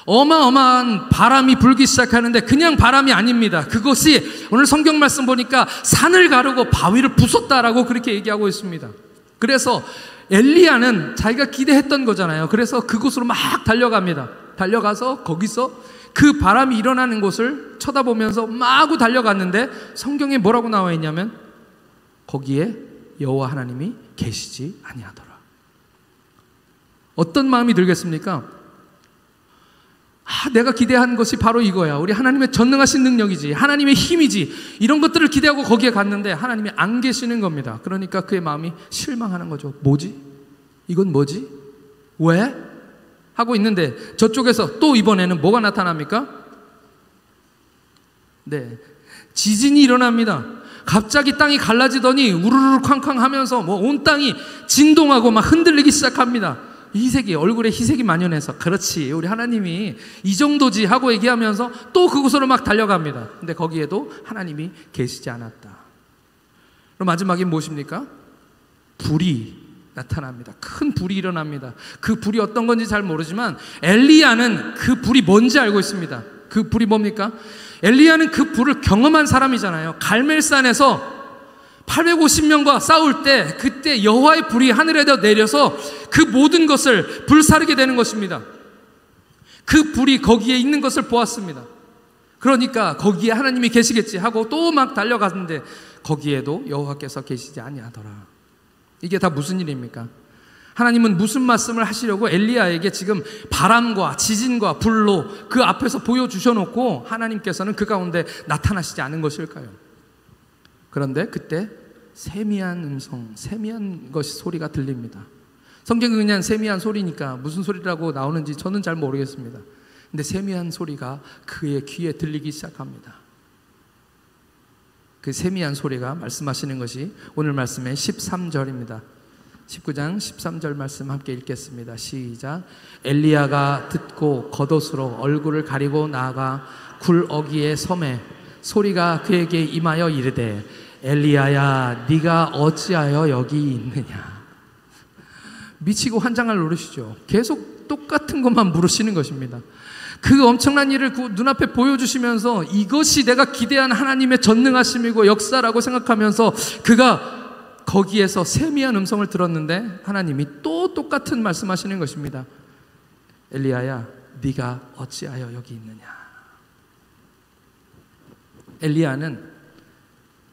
어마어마한 바람이 불기 시작하는데 그냥 바람이 아닙니다. 그것이 오늘 성경 말씀 보니까 산을 가르고 바위를 부쉈다라고 그렇게 얘기하고 있습니다. 그래서 엘리야는 자기가 기대했던 거잖아요. 그래서 그곳으로 막 달려갑니다. 달려가서 거기서 그 바람이 일어나는 곳을 쳐다보면서 마구 달려갔는데 성경에 뭐라고 나와 있냐면 거기에 여호와 하나님이 계시지 아니하더라. 어떤 마음이 들겠습니까? 내가 기대한 것이 바로 이거야. 우리 하나님의 전능하신 능력이지, 하나님의 힘이지, 이런 것들을 기대하고 거기에 갔는데 하나님이 안 계시는 겁니다. 그러니까 그의 마음이 실망하는 거죠. 뭐지? 이건 뭐지? 왜? 하고 있는데 저쪽에서 또 이번에는 뭐가 나타납니까? 네, 지진이 일어납니다. 갑자기 땅이 갈라지더니 우르르 쾅쾅 하면서 온 땅이 진동하고 막 흔들리기 시작합니다. 희색이, 얼굴에 희색이 만연해서 그렇지 우리 하나님이 이 정도지 하고 얘기하면서 또 그곳으로 막 달려갑니다. 근데 거기에도 하나님이 계시지 않았다. 그럼 마지막에 무엇입니까? 불이 나타납니다. 큰 불이 일어납니다. 그 불이 어떤 건지 잘 모르지만 엘리야는 그 불이 뭔지 알고 있습니다. 그 불이 뭡니까? 엘리야는 그 불을 경험한 사람이잖아요. 갈멜산에서 850명과 싸울 때 그때 여호와의 불이 하늘에다 내려서 그 모든 것을 불사르게 되는 것입니다. 그 불이 거기에 있는 것을 보았습니다. 그러니까 거기에 하나님이 계시겠지 하고 또 막 달려갔는데 거기에도 여호와께서 계시지 아니하더라. 이게 다 무슨 일입니까? 하나님은 무슨 말씀을 하시려고 엘리야에게 지금 바람과 지진과 불로 그 앞에서 보여주셔놓고 하나님께서는 그 가운데 나타나시지 않은 것일까요? 그런데 그때 세미한 음성, 세미한 것이 소리가 들립니다. 성경은 그냥 세미한 소리니까 무슨 소리라고 나오는지 저는 잘 모르겠습니다. 근데 세미한 소리가 그의 귀에 들리기 시작합니다. 그 세미한 소리가 말씀하시는 것이 오늘 말씀의 13절입니다. 19장 13절 말씀 함께 읽겠습니다. 시작. 엘리야가 듣고 겉옷으로 얼굴을 가리고 나아가 굴 어귀의 섬에 소리가 그에게 임하여 이르되 엘리야야 네가 어찌하여 여기 있느냐. 미치고 환장할 노릇이죠. 계속 똑같은 것만 물으시는 것입니다. 그 엄청난 일을 눈앞에 보여주시면서 이것이 내가 기대한 하나님의 전능하심이고 역사라고 생각하면서 그가 거기에서 세미한 음성을 들었는데 하나님이 또 똑같은 말씀하시는 것입니다. 엘리야야 네가 어찌하여 여기 있느냐. 엘리야는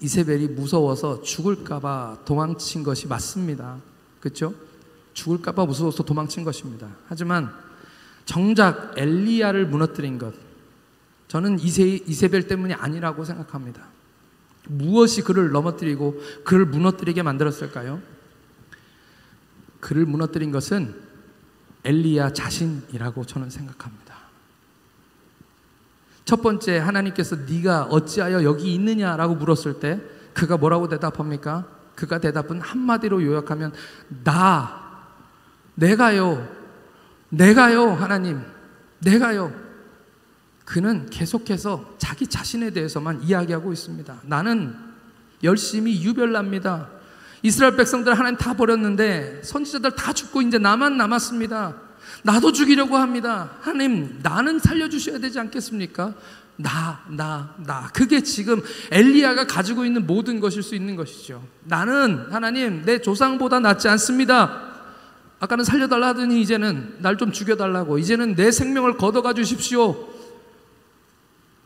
이세벨이 무서워서 죽을까봐 도망친 것이 맞습니다. 그렇죠? 죽을까봐 무서워서 도망친 것입니다. 하지만 정작 엘리야를 무너뜨린 것, 저는 이세벨 때문이 아니라고 생각합니다. 무엇이 그를 넘어뜨리고 그를 무너뜨리게 만들었을까요? 그를 무너뜨린 것은 엘리야 자신이라고 저는 생각합니다. 첫 번째, 하나님께서 네가 어찌하여 여기 있느냐라고 물었을 때 그가 뭐라고 대답합니까? 그가 대답은 한마디로 요약하면 내가요 하나님, 내가요. 그는 계속해서 자기 자신에 대해서만 이야기하고 있습니다. 나는 열심히 유별납니다. 이스라엘 백성들 하나님 다 버렸는데 선지자들 다 죽고 이제 나만 남았습니다. 나도 죽이려고 합니다. 하나님 나는 살려주셔야 되지 않겠습니까? 나 그게 지금 엘리야가 가지고 있는 모든 것일 수 있는 것이죠. 나는 하나님 내 조상보다 낫지 않습니다. 아까는 살려달라 하더니 이제는 날 좀 죽여달라고, 이제는 내 생명을 걷어가 주십시오.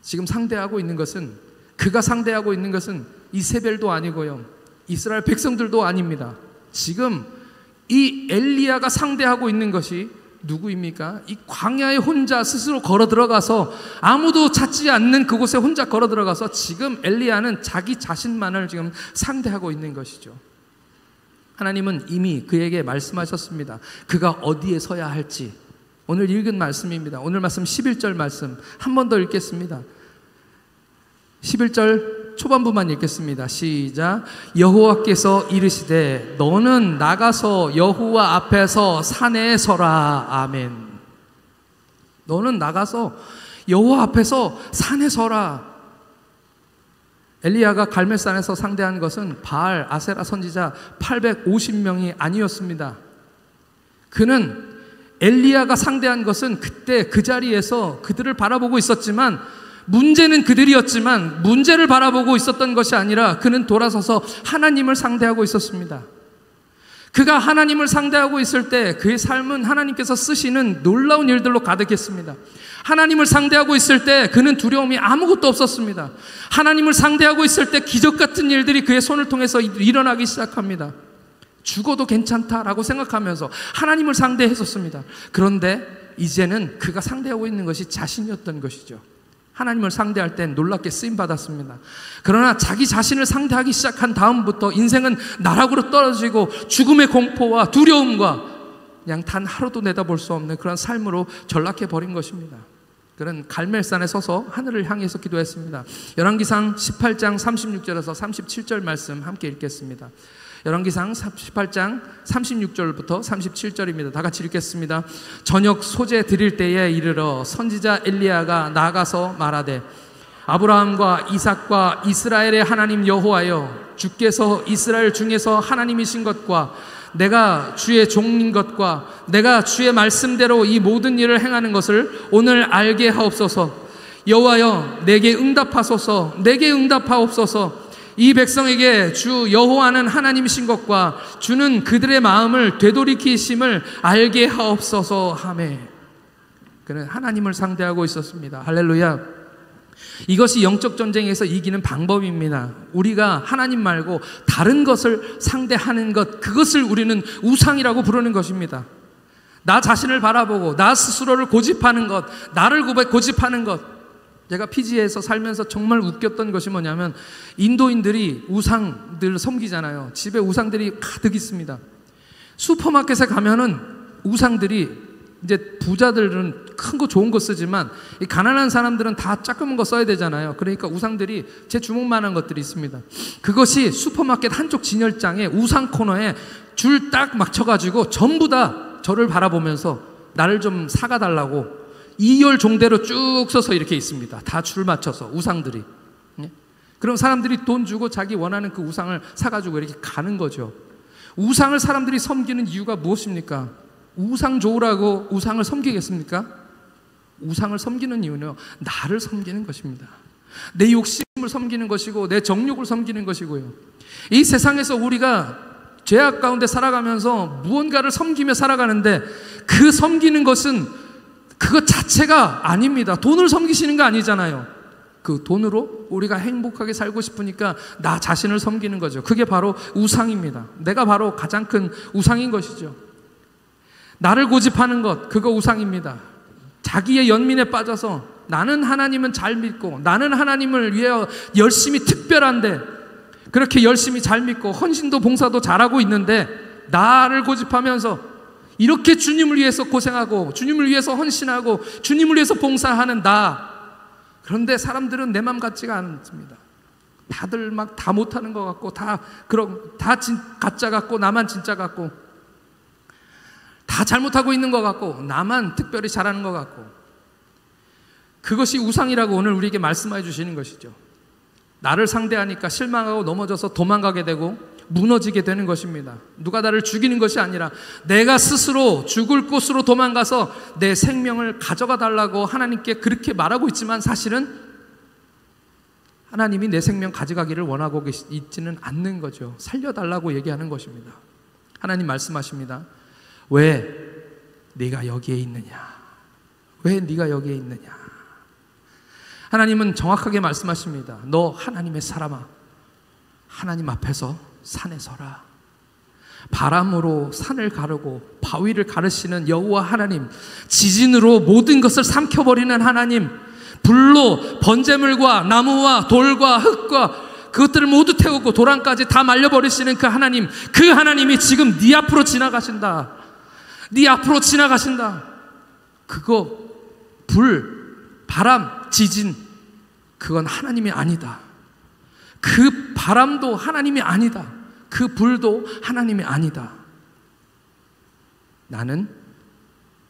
지금 상대하고 있는 것은, 그가 상대하고 있는 것은 이세벨도 아니고요, 이스라엘 백성들도 아닙니다. 지금 이 엘리야가 상대하고 있는 것이 누구입니까? 이 광야에 혼자 스스로 걸어 들어가서 아무도 찾지 않는 그곳에 혼자 걸어 들어가서 지금 엘리야는 자기 자신만을 지금 상대하고 있는 것이죠. 하나님은 이미 그에게 말씀하셨습니다. 그가 어디에 서야 할지. 오늘 읽은 말씀입니다. 오늘 말씀 11절 말씀 한 번 더 읽겠습니다. 11절 초반부만 읽겠습니다. 시작. 여호와께서 이르시되 너는 나가서 여호와 앞에서 산에 서라. 아멘. 너는 나가서 여호와 앞에서 산에 서라. 엘리야가 갈멜산에서 상대한 것은 바알, 아세라 선지자 850명이 아니었습니다. 그는 엘리야가 상대한 것은 그때 그 자리에서 그들을 바라보고 있었지만, 문제는 그들이었지만 문제를 바라보고 있었던 것이 아니라 그는 돌아서서 하나님을 상대하고 있었습니다. 그가 하나님을 상대하고 있을 때 그의 삶은 하나님께서 쓰시는 놀라운 일들로 가득했습니다. 하나님을 상대하고 있을 때 그는 두려움이 아무것도 없었습니다. 하나님을 상대하고 있을 때 기적 같은 일들이 그의 손을 통해서 일어나기 시작합니다. 죽어도 괜찮다라고 생각하면서 하나님을 상대했었습니다. 그런데 이제는 그가 상대하고 있는 것이 자신이었던 것이죠. 하나님을 상대할 땐 놀랍게 쓰임받았습니다. 그러나 자기 자신을 상대하기 시작한 다음부터 인생은 나락으로 떨어지고 죽음의 공포와 두려움과 그냥 단 하루도 내다볼 수 없는 그런 삶으로 전락해버린 것입니다. 그는 갈멜산에 서서 하늘을 향해서 기도했습니다. 열왕기상 18장 36절에서 37절 말씀 함께 읽겠습니다. 열왕기상 18장 36절부터 37절입니다. 다 같이 읽겠습니다. 저녁 소재 드릴 때에 이르러 선지자 엘리야가 나가서 말하되 아브라함과 이삭과 이스라엘의 하나님 여호와여, 주께서 이스라엘 중에서 하나님이신 것과 내가 주의 종인 것과 내가 주의 말씀대로 이 모든 일을 행하는 것을 오늘 알게 하옵소서. 여호와여 내게 응답하소서. 내게 응답하옵소서. 이 백성에게 주 여호와는 하나님이신 것과 주는 그들의 마음을 되돌이키심을 알게 하옵소서 하매. 그는 하나님을 상대하고 있었습니다. 할렐루야. 이것이 영적 전쟁에서 이기는 방법입니다. 우리가 하나님 말고 다른 것을 상대하는 것, 그것을 우리는 우상이라고 부르는 것입니다. 나 자신을 바라보고 나 스스로를 고집하는 것, 나를 고집하는 것. 제가 피지에서 살면서 정말 웃겼던 것이 뭐냐면, 인도인들이 우상들 섬기잖아요. 집에 우상들이 가득 있습니다. 슈퍼마켓에 가면은 우상들이, 이제 부자들은 큰 거 좋은 거 쓰지만 이 가난한 사람들은 다 조그만 거 써야 되잖아요. 그러니까 우상들이 제 주먹만한 것들이 있습니다. 그것이 슈퍼마켓 한쪽 진열장에 우상 코너에 줄 딱 맞춰가지고 전부 다 저를 바라보면서 나를 좀 사가달라고 2열 종대로 쭉 서서 이렇게 있습니다. 다 줄 맞춰서 우상들이. 그럼 사람들이 돈 주고 자기 원하는 그 우상을 사가지고 이렇게 가는 거죠. 우상을 사람들이 섬기는 이유가 무엇입니까? 우상 좋으라고 우상을 섬기겠습니까? 우상을 섬기는 이유는 나를 섬기는 것입니다. 내 욕심을 섬기는 것이고 내 정욕을 섬기는 것이고요. 이 세상에서 우리가 죄악 가운데 살아가면서 무언가를 섬기며 살아가는데 그 섬기는 것은 그것 자체가 아닙니다. 돈을 섬기시는 거 아니잖아요. 그 돈으로 우리가 행복하게 살고 싶으니까 나 자신을 섬기는 거죠. 그게 바로 우상입니다. 내가 바로 가장 큰 우상인 것이죠. 나를 고집하는 것, 그거 우상입니다. 자기의 연민에 빠져서 나는 하나님은 잘 믿고 나는 하나님을 위해 열심히 특별한데 그렇게 열심히 잘 믿고 헌신도 봉사도 잘하고 있는데 나를 고집하면서 이렇게 주님을 위해서 고생하고 주님을 위해서 헌신하고 주님을 위해서 봉사하는 나, 그런데 사람들은 내 맘 같지가 않습니다. 다들 막 다 못하는 것 같고 다 가짜 같고 나만 진짜 같고 다 잘못하고 있는 것 같고 나만 특별히 잘하는 것 같고, 그것이 우상이라고 오늘 우리에게 말씀해 주시는 것이죠. 나를 상대하니까 실망하고 넘어져서 도망가게 되고 무너지게 되는 것입니다. 누가 나를 죽이는 것이 아니라 내가 스스로 죽을 곳으로 도망가서 내 생명을 가져가 달라고 하나님께 그렇게 말하고 있지만 사실은 하나님이 내 생명 가져가기를 원하고 있지는 않는 거죠. 살려달라고 얘기하는 것입니다. 하나님 말씀하십니다. 왜 네가 여기에 있느냐? 왜 네가 여기에 있느냐? 하나님은 정확하게 말씀하십니다. 너 하나님의 사람아, 하나님 앞에서 산에 서라. 바람으로 산을 가르고 바위를 가르시는 여호와 하나님, 지진으로 모든 것을 삼켜버리는 하나님, 불로 번제물과 나무와 돌과 흙과 그것들을 모두 태우고 도랑까지 다 말려버리시는 그 하나님, 그 하나님이 지금 네 앞으로 지나가신다. 네 앞으로 지나가신다. 그거 불, 바람, 지진, 그건 하나님이 아니다. 그 바람도 하나님이 아니다. 그 불도 하나님이 아니다. 나는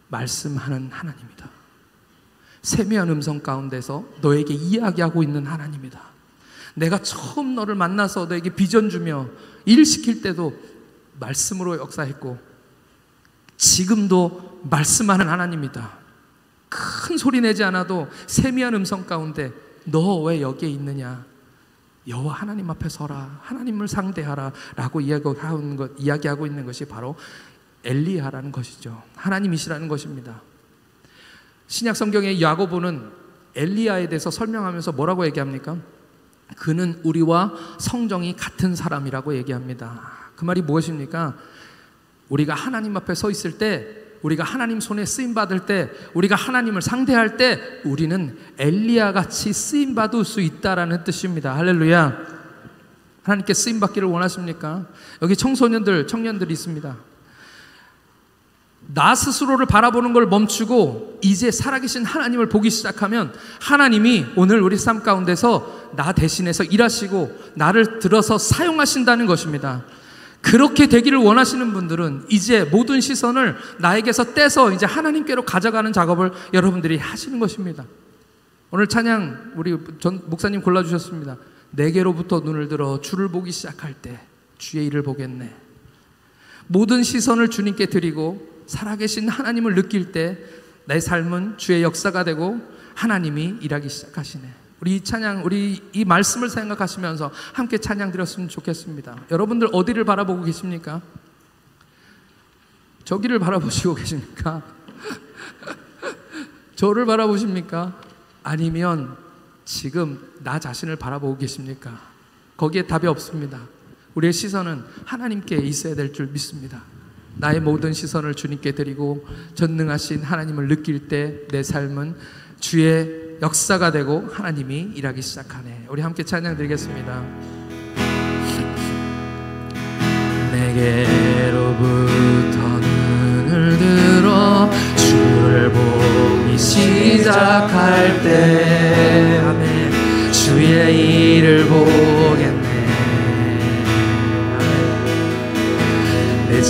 말씀하는 하나님이다. 세미한 음성 가운데서 너에게 이야기하고 있는 하나님이다. 내가 처음 너를 만나서 너에게 비전 주며 일 시킬 때도 말씀으로 역사했고 지금도 말씀하는 하나님이다. 큰 소리 내지 않아도 세미한 음성 가운데 너 왜 여기에 있느냐? 여호와 하나님 앞에 서라. 하나님을 상대하라 라고 이야기하고 있는 것이 바로 엘리야라는 것이죠. 하나님이시라는 것입니다. 신약 성경의 야고보는 엘리야에 대해서 설명하면서 뭐라고 얘기합니까? 그는 우리와 성정이 같은 사람이라고 얘기합니다. 그 말이 무엇입니까? 우리가 하나님 앞에 서 있을 때, 우리가 하나님 손에 쓰임받을 때, 우리가 하나님을 상대할 때 우리는 엘리야같이 쓰임받을 수 있다라는 뜻입니다. 할렐루야. 하나님께 쓰임받기를 원하십니까? 여기 청소년들, 청년들이 있습니다. 나 스스로를 바라보는 걸 멈추고 이제 살아계신 하나님을 보기 시작하면 하나님이 오늘 우리 삶 가운데서 나 대신해서 일하시고 나를 들어서 사용하신다는 것입니다. 그렇게 되기를 원하시는 분들은 이제 모든 시선을 나에게서 떼서 이제 하나님께로 가져가는 작업을 여러분들이 하시는 것입니다. 오늘 찬양 우리 전 목사님 골라주셨습니다. 내게로부터 눈을 들어 주를 보기 시작할 때 주의 일을 보겠네. 모든 시선을 주님께 드리고 살아계신 하나님을 느낄 때 내 삶은 주의 역사가 되고 하나님이 일하기 시작하시네. 우리 이 찬양, 우리 이 말씀을 생각하시면서 함께 찬양 드렸으면 좋겠습니다. 여러분들 어디를 바라보고 계십니까? 저기를 바라보시고 계십니까? 저를 바라보십니까? 아니면 지금 나 자신을 바라보고 계십니까? 거기에 답이 없습니다. 우리의 시선은 하나님께 있어야 될 줄 믿습니다. 나의 모든 시선을 주님께 드리고 전능하신 하나님을 느낄 때 내 삶은 주의 역사가 되고 하나님이 일하기 시작하네. 우리 함께 찬양 드리겠습니다. 내게로부터 눈을 들어 주를 보기 시작할 때 아멘. 주의 일을 보겠네. 내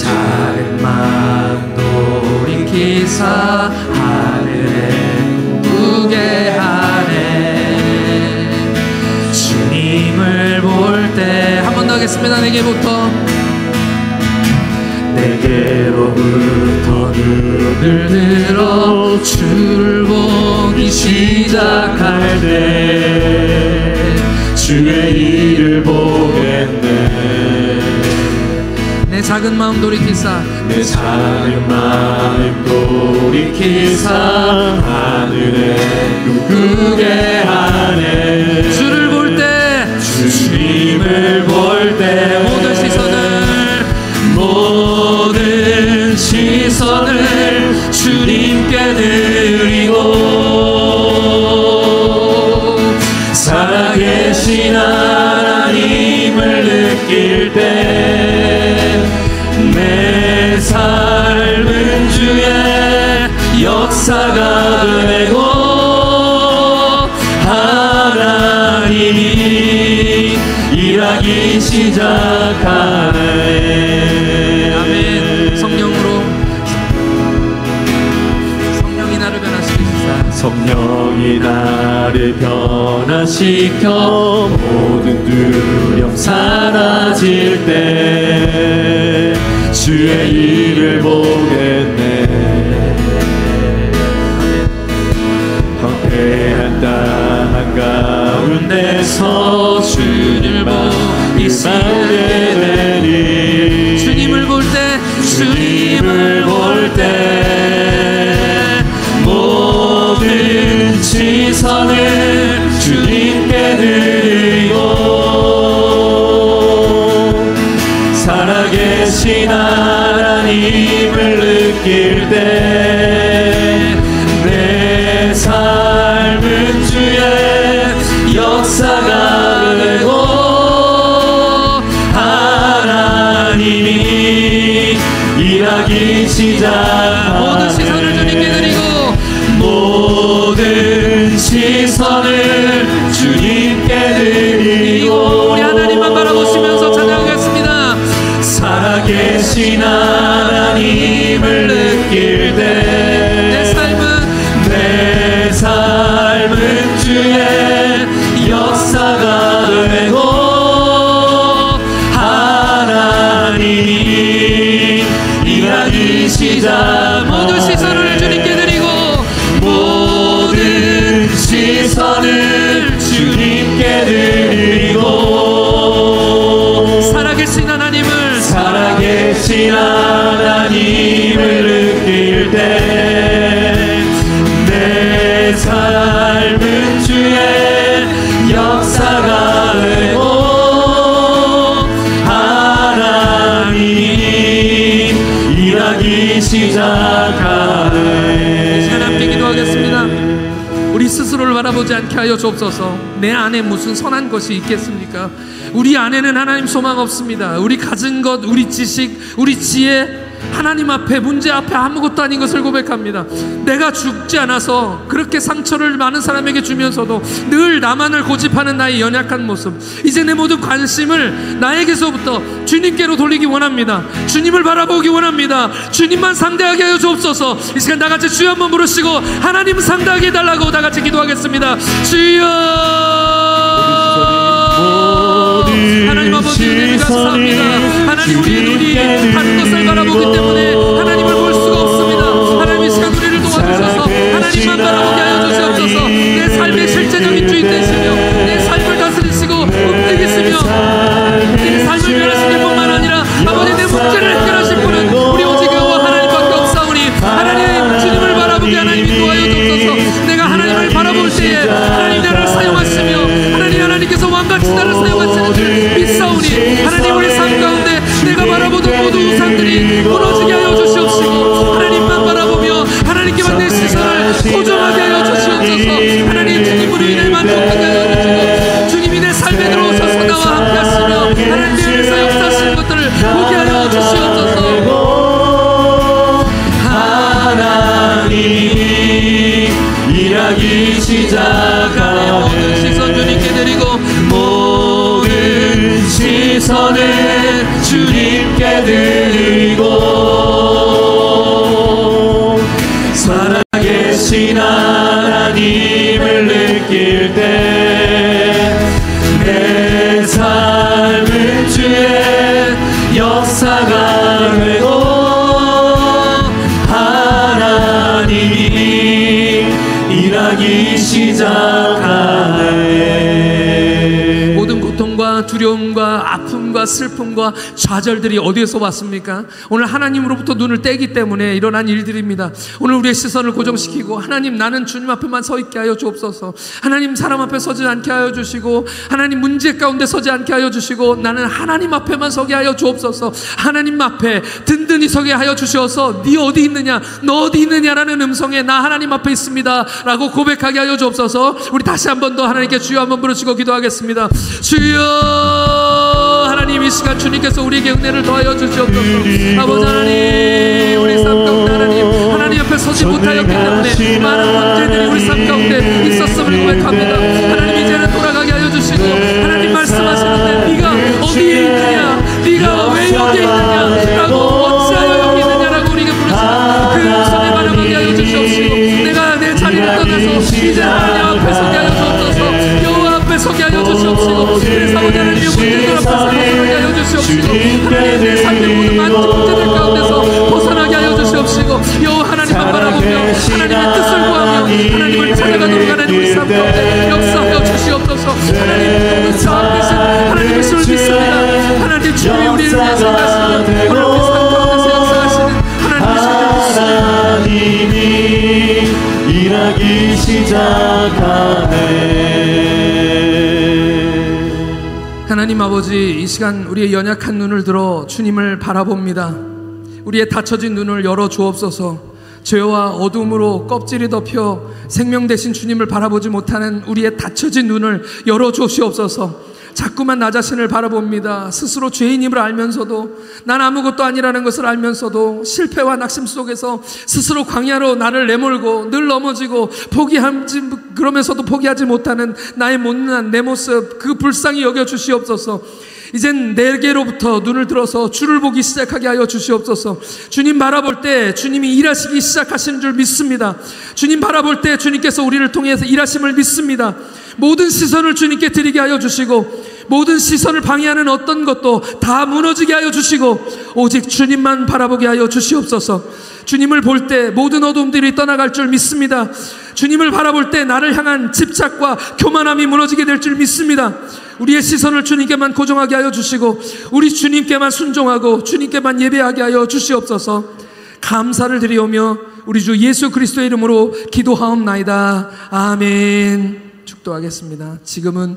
기사 하늘에 꿈꾸게 하네. 주님을 볼 때 한 번 더 하겠습니다. 내게로부터 눈을 들어 주를 보기 시작할 때 주의 일을 보겠네. 내 작은 마음 돌이키사 내 작은 마음 돌이키사 하늘에 꿈꾸게 하네. 주를 볼 때 주님을 볼 때 모든 시선을 주님께 드리고 살아계신 하나님을 느낄 때 내 삶은 주의 역사가 되고 하나님이 일하기 시작하네. 아멘. 성령이 나를 변화시키시사 성령이 나를 변화시켜 모든 두려움 사라질 때 주의 일을 보겠네. 황폐한 땅 한가운데서 주님을 보게 되니 주님을 볼 때 모든 시선을 주님께 드리고 살아계신 하나님을 느낄 때 내 삶은 주의 역사가 되고 하나님이 일하기 시작하네. 모든 시선을 주님께 드리고 모든 시선을 주님께 드리고 우리 하나님만 바라보시면서 찬양하겠습니다. 살아계신 하나님을 느낄 때 내 삶은 주의 역사가 되고 하나님이 일하기 시작. 모든 시선을 주님께 드리고 모든 시선을 주님께 드리고 살아계신 하나님을 느낄 때 내 삶은 주의 역사가 되고 하나님이 일하기 시작하네. 하나님께 기도하겠습니다. 우리 스스로를 바라보지 않게 하여 주옵소서. 내 안에 무슨 선한 것이 있겠습니까? 우리 안에는 하나님 소망 없습니다. 우리 가진 것, 우리 지식, 우리 지혜, 하나님 앞에, 문제 앞에 아무것도 아닌 것을 고백합니다. 내가 죽지 않아서 그렇게 상처를 많은 사람에게 주면서도 늘 나만을 고집하는 나의 연약한 모습, 이제 내 모든 관심을 나에게서부터 주님께로 돌리기 원합니다. 주님을 바라보기 원합니다. 주님만 상대하게 하여 주옵소서. 이 시간 다같이 주여 한번 부르시고 하나님 상대하게 해달라고 다같이 기도하겠습니다. 주여, 하나님 아버지 은혜를 감사합니다. 하나님, 우리의 눈이 다른 것을 바라보기 때문에 하나님을 볼 수가 없습니다. 하나님, 이 시간 우리를 도와주셔서 하나님만 바라보게 하여 주시옵소서. 내 삶의 실제적인 주인 되시며 내 삶을 다스리시고 움직이시며 내 삶을 변화시킬 뿐만 아니라 아버지 내 문제를 해결하실 분은 우리 오직 여호와 하나님밖에 없사오니 하나님, 주님을 바라보게 하나님 인도하여 주옵소서. 내가 하나님을 바라볼 때에 하나님 나를 사용하시며 하나님께서 왕같이 나를 사용하시는 줄 믿사오니 하나님, 우리 삶 가운데 내가 바라보던 모든 우상들이 무너지게 하여 주시옵시고 하나님만 바라보며 하나님께만 내 시선을 고정하게 하여 주시옵소서. 하나님, 주님으로 인해 만족하게 하여 주시고 주님이 내 삶에 들어오셔서 나와 함께 하시며 하나님 내 안에서 역사하시는 것들을 보게 하여 주시옵소서. 하나님이 일하기 시작하네. 모든 시선 주님께 드리고 모든 시선을 주님께 드리고 일하기 시작하네. 모든 고통과 두려움과 아픔과 슬픔과 좌절들이 어디에서 왔습니까? 오늘 하나님으로부터 눈을 떼기 때문에 일어난 일들입니다. 오늘 우리의 시선을 고정시키고 하나님, 나는 주님 앞에만 서 있게 하여 주옵소서. 하나님, 사람 앞에 서지 않게 하여 주시고, 하나님, 문제 가운데 서지 않게 하여 주시고, 나는 하나님 앞에만 서게 하여 주옵소서. 하나님 앞에 든든히 서게 하여 주시어서 네 어디 있느냐, 너 어디 있느냐라는 음성에 나 하나님 앞에 있습니다 라고 고백하게 하여 주옵소서. 우리 다시 한 번 더 하나님께 주여 한번 부르시고 기도하겠습니다. 주여, 하나님, 이 시간 주님께서 우리에게 은혜를 더하여 주시옵소서. 아버지 하나님, 우리 삶 가운데 하나님 앞에 서지 못하였기 때문에 많은 문제들이 우리 삶 가운데 있었음을 고백합니다. 하나님, 이제는 돌아가게 하여 주시고, 하나님 말씀하시는데 네가 어디에 있느냐, 네가 왜 여기에 있느냐라고, 어찌하여 여기 있느냐라고 우리에게 부르시는 그 음성에 반응하게 하여 주시옵시고, 내가 내 자리를 떠나서 이제 하나님 앞에 서게 하여 주옵소서. 여호와 앞에 서게 하여 주시옵시고, 그래서 아버지 하나님의 문제들 앞에서 벗어나게 하여 주시옵시고, 하나님 내 삶의 모든 많은 문제들 가운데서 벗어나게 하여 주시옵시고, 여호와 하나님만 바라보며 하나님의 뜻을 구하며 하나님을 찾아가도록 하는 우리 삶 가운데 역사하여 주시옵소서. 하나님, 그 자비신 하나님의 신을 믿습니다. 하나님, 주님이 우리를 위해서 하시며 오늘 우리 삶 가운데서 역사하시는 하나님의 신을 하나님이 일하기 시작하네. 하나님 아버지, 이 시간 우리의 연약한 눈을 들어 주님을 바라봅니다. 우리의 닫혀진 눈을 열어 주옵소서. 죄와 어둠으로 껍질이 덮여 생명 대신 주님을 바라보지 못하는 우리의 닫혀진 눈을 열어 주시옵소서. 자꾸만 나 자신을 바라봅니다. 스스로 죄인임을 알면서도, 난 아무것도 아니라는 것을 알면서도 실패와 낙심 속에서 스스로 광야로 나를 내몰고 늘 넘어지고 그러면서도 포기하지 못하는 나의 못난 내 모습, 그 불쌍히 여겨 주시옵소서. 이젠 내게로부터 눈을 들어서 주를 보기 시작하게 하여 주시옵소서. 주님 바라볼 때 주님이 일하시기 시작하시는 줄 믿습니다. 주님 바라볼 때 주님께서 우리를 통해서 일하심을 믿습니다. 모든 시선을 주님께 드리게 하여 주시고, 모든 시선을 방해하는 어떤 것도 다 무너지게 하여 주시고, 오직 주님만 바라보게 하여 주시옵소서. 주님을 볼 때 모든 어둠들이 떠나갈 줄 믿습니다. 주님을 바라볼 때 나를 향한 집착과 교만함이 무너지게 될 줄 믿습니다. 우리의 시선을 주님께만 고정하게 하여 주시고, 우리 주님께만 순종하고 주님께만 예배하게 하여 주시옵소서. 감사를 드리오며 우리 주 예수 그리스도의 이름으로 기도하옵나이다. 아멘. 축도하겠습니다. 지금은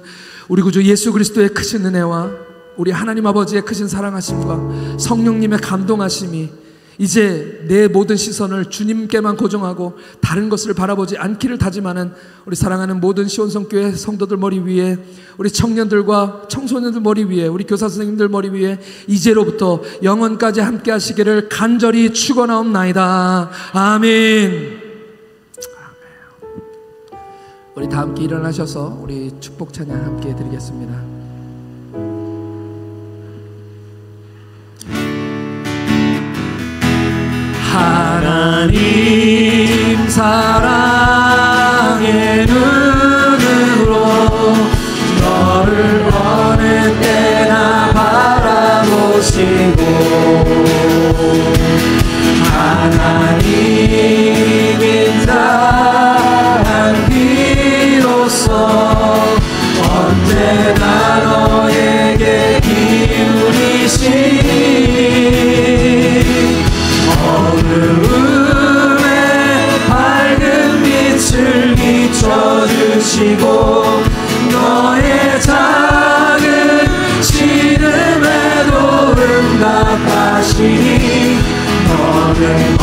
우리 구주 예수 그리스도의 크신 은혜와 우리 하나님 아버지의 크신 사랑하심과 성령님의 감동하심이 이제 내 모든 시선을 주님께만 고정하고 다른 것을 바라보지 않기를 다짐하는 우리 사랑하는 모든 시온성교회 성도들 머리 위에, 우리 청년들과 청소년들 머리 위에, 우리 교사 선생님들 머리 위에 이제로부터 영원까지 함께 하시기를 간절히 축원하옵나이다. 아멘. 우리 다 함께 일어나셔서 우리 축복 찬양 함께 드리겠습니다. 하나님 사랑의 눈으로 너를 어느 때나 바라보시고, 하나님인 사랑 비로소 언제나 너에게 기울이시니 어두움에 밝은 빛을 비춰주시고, 너의 작은 시름에도 응답하시니 너는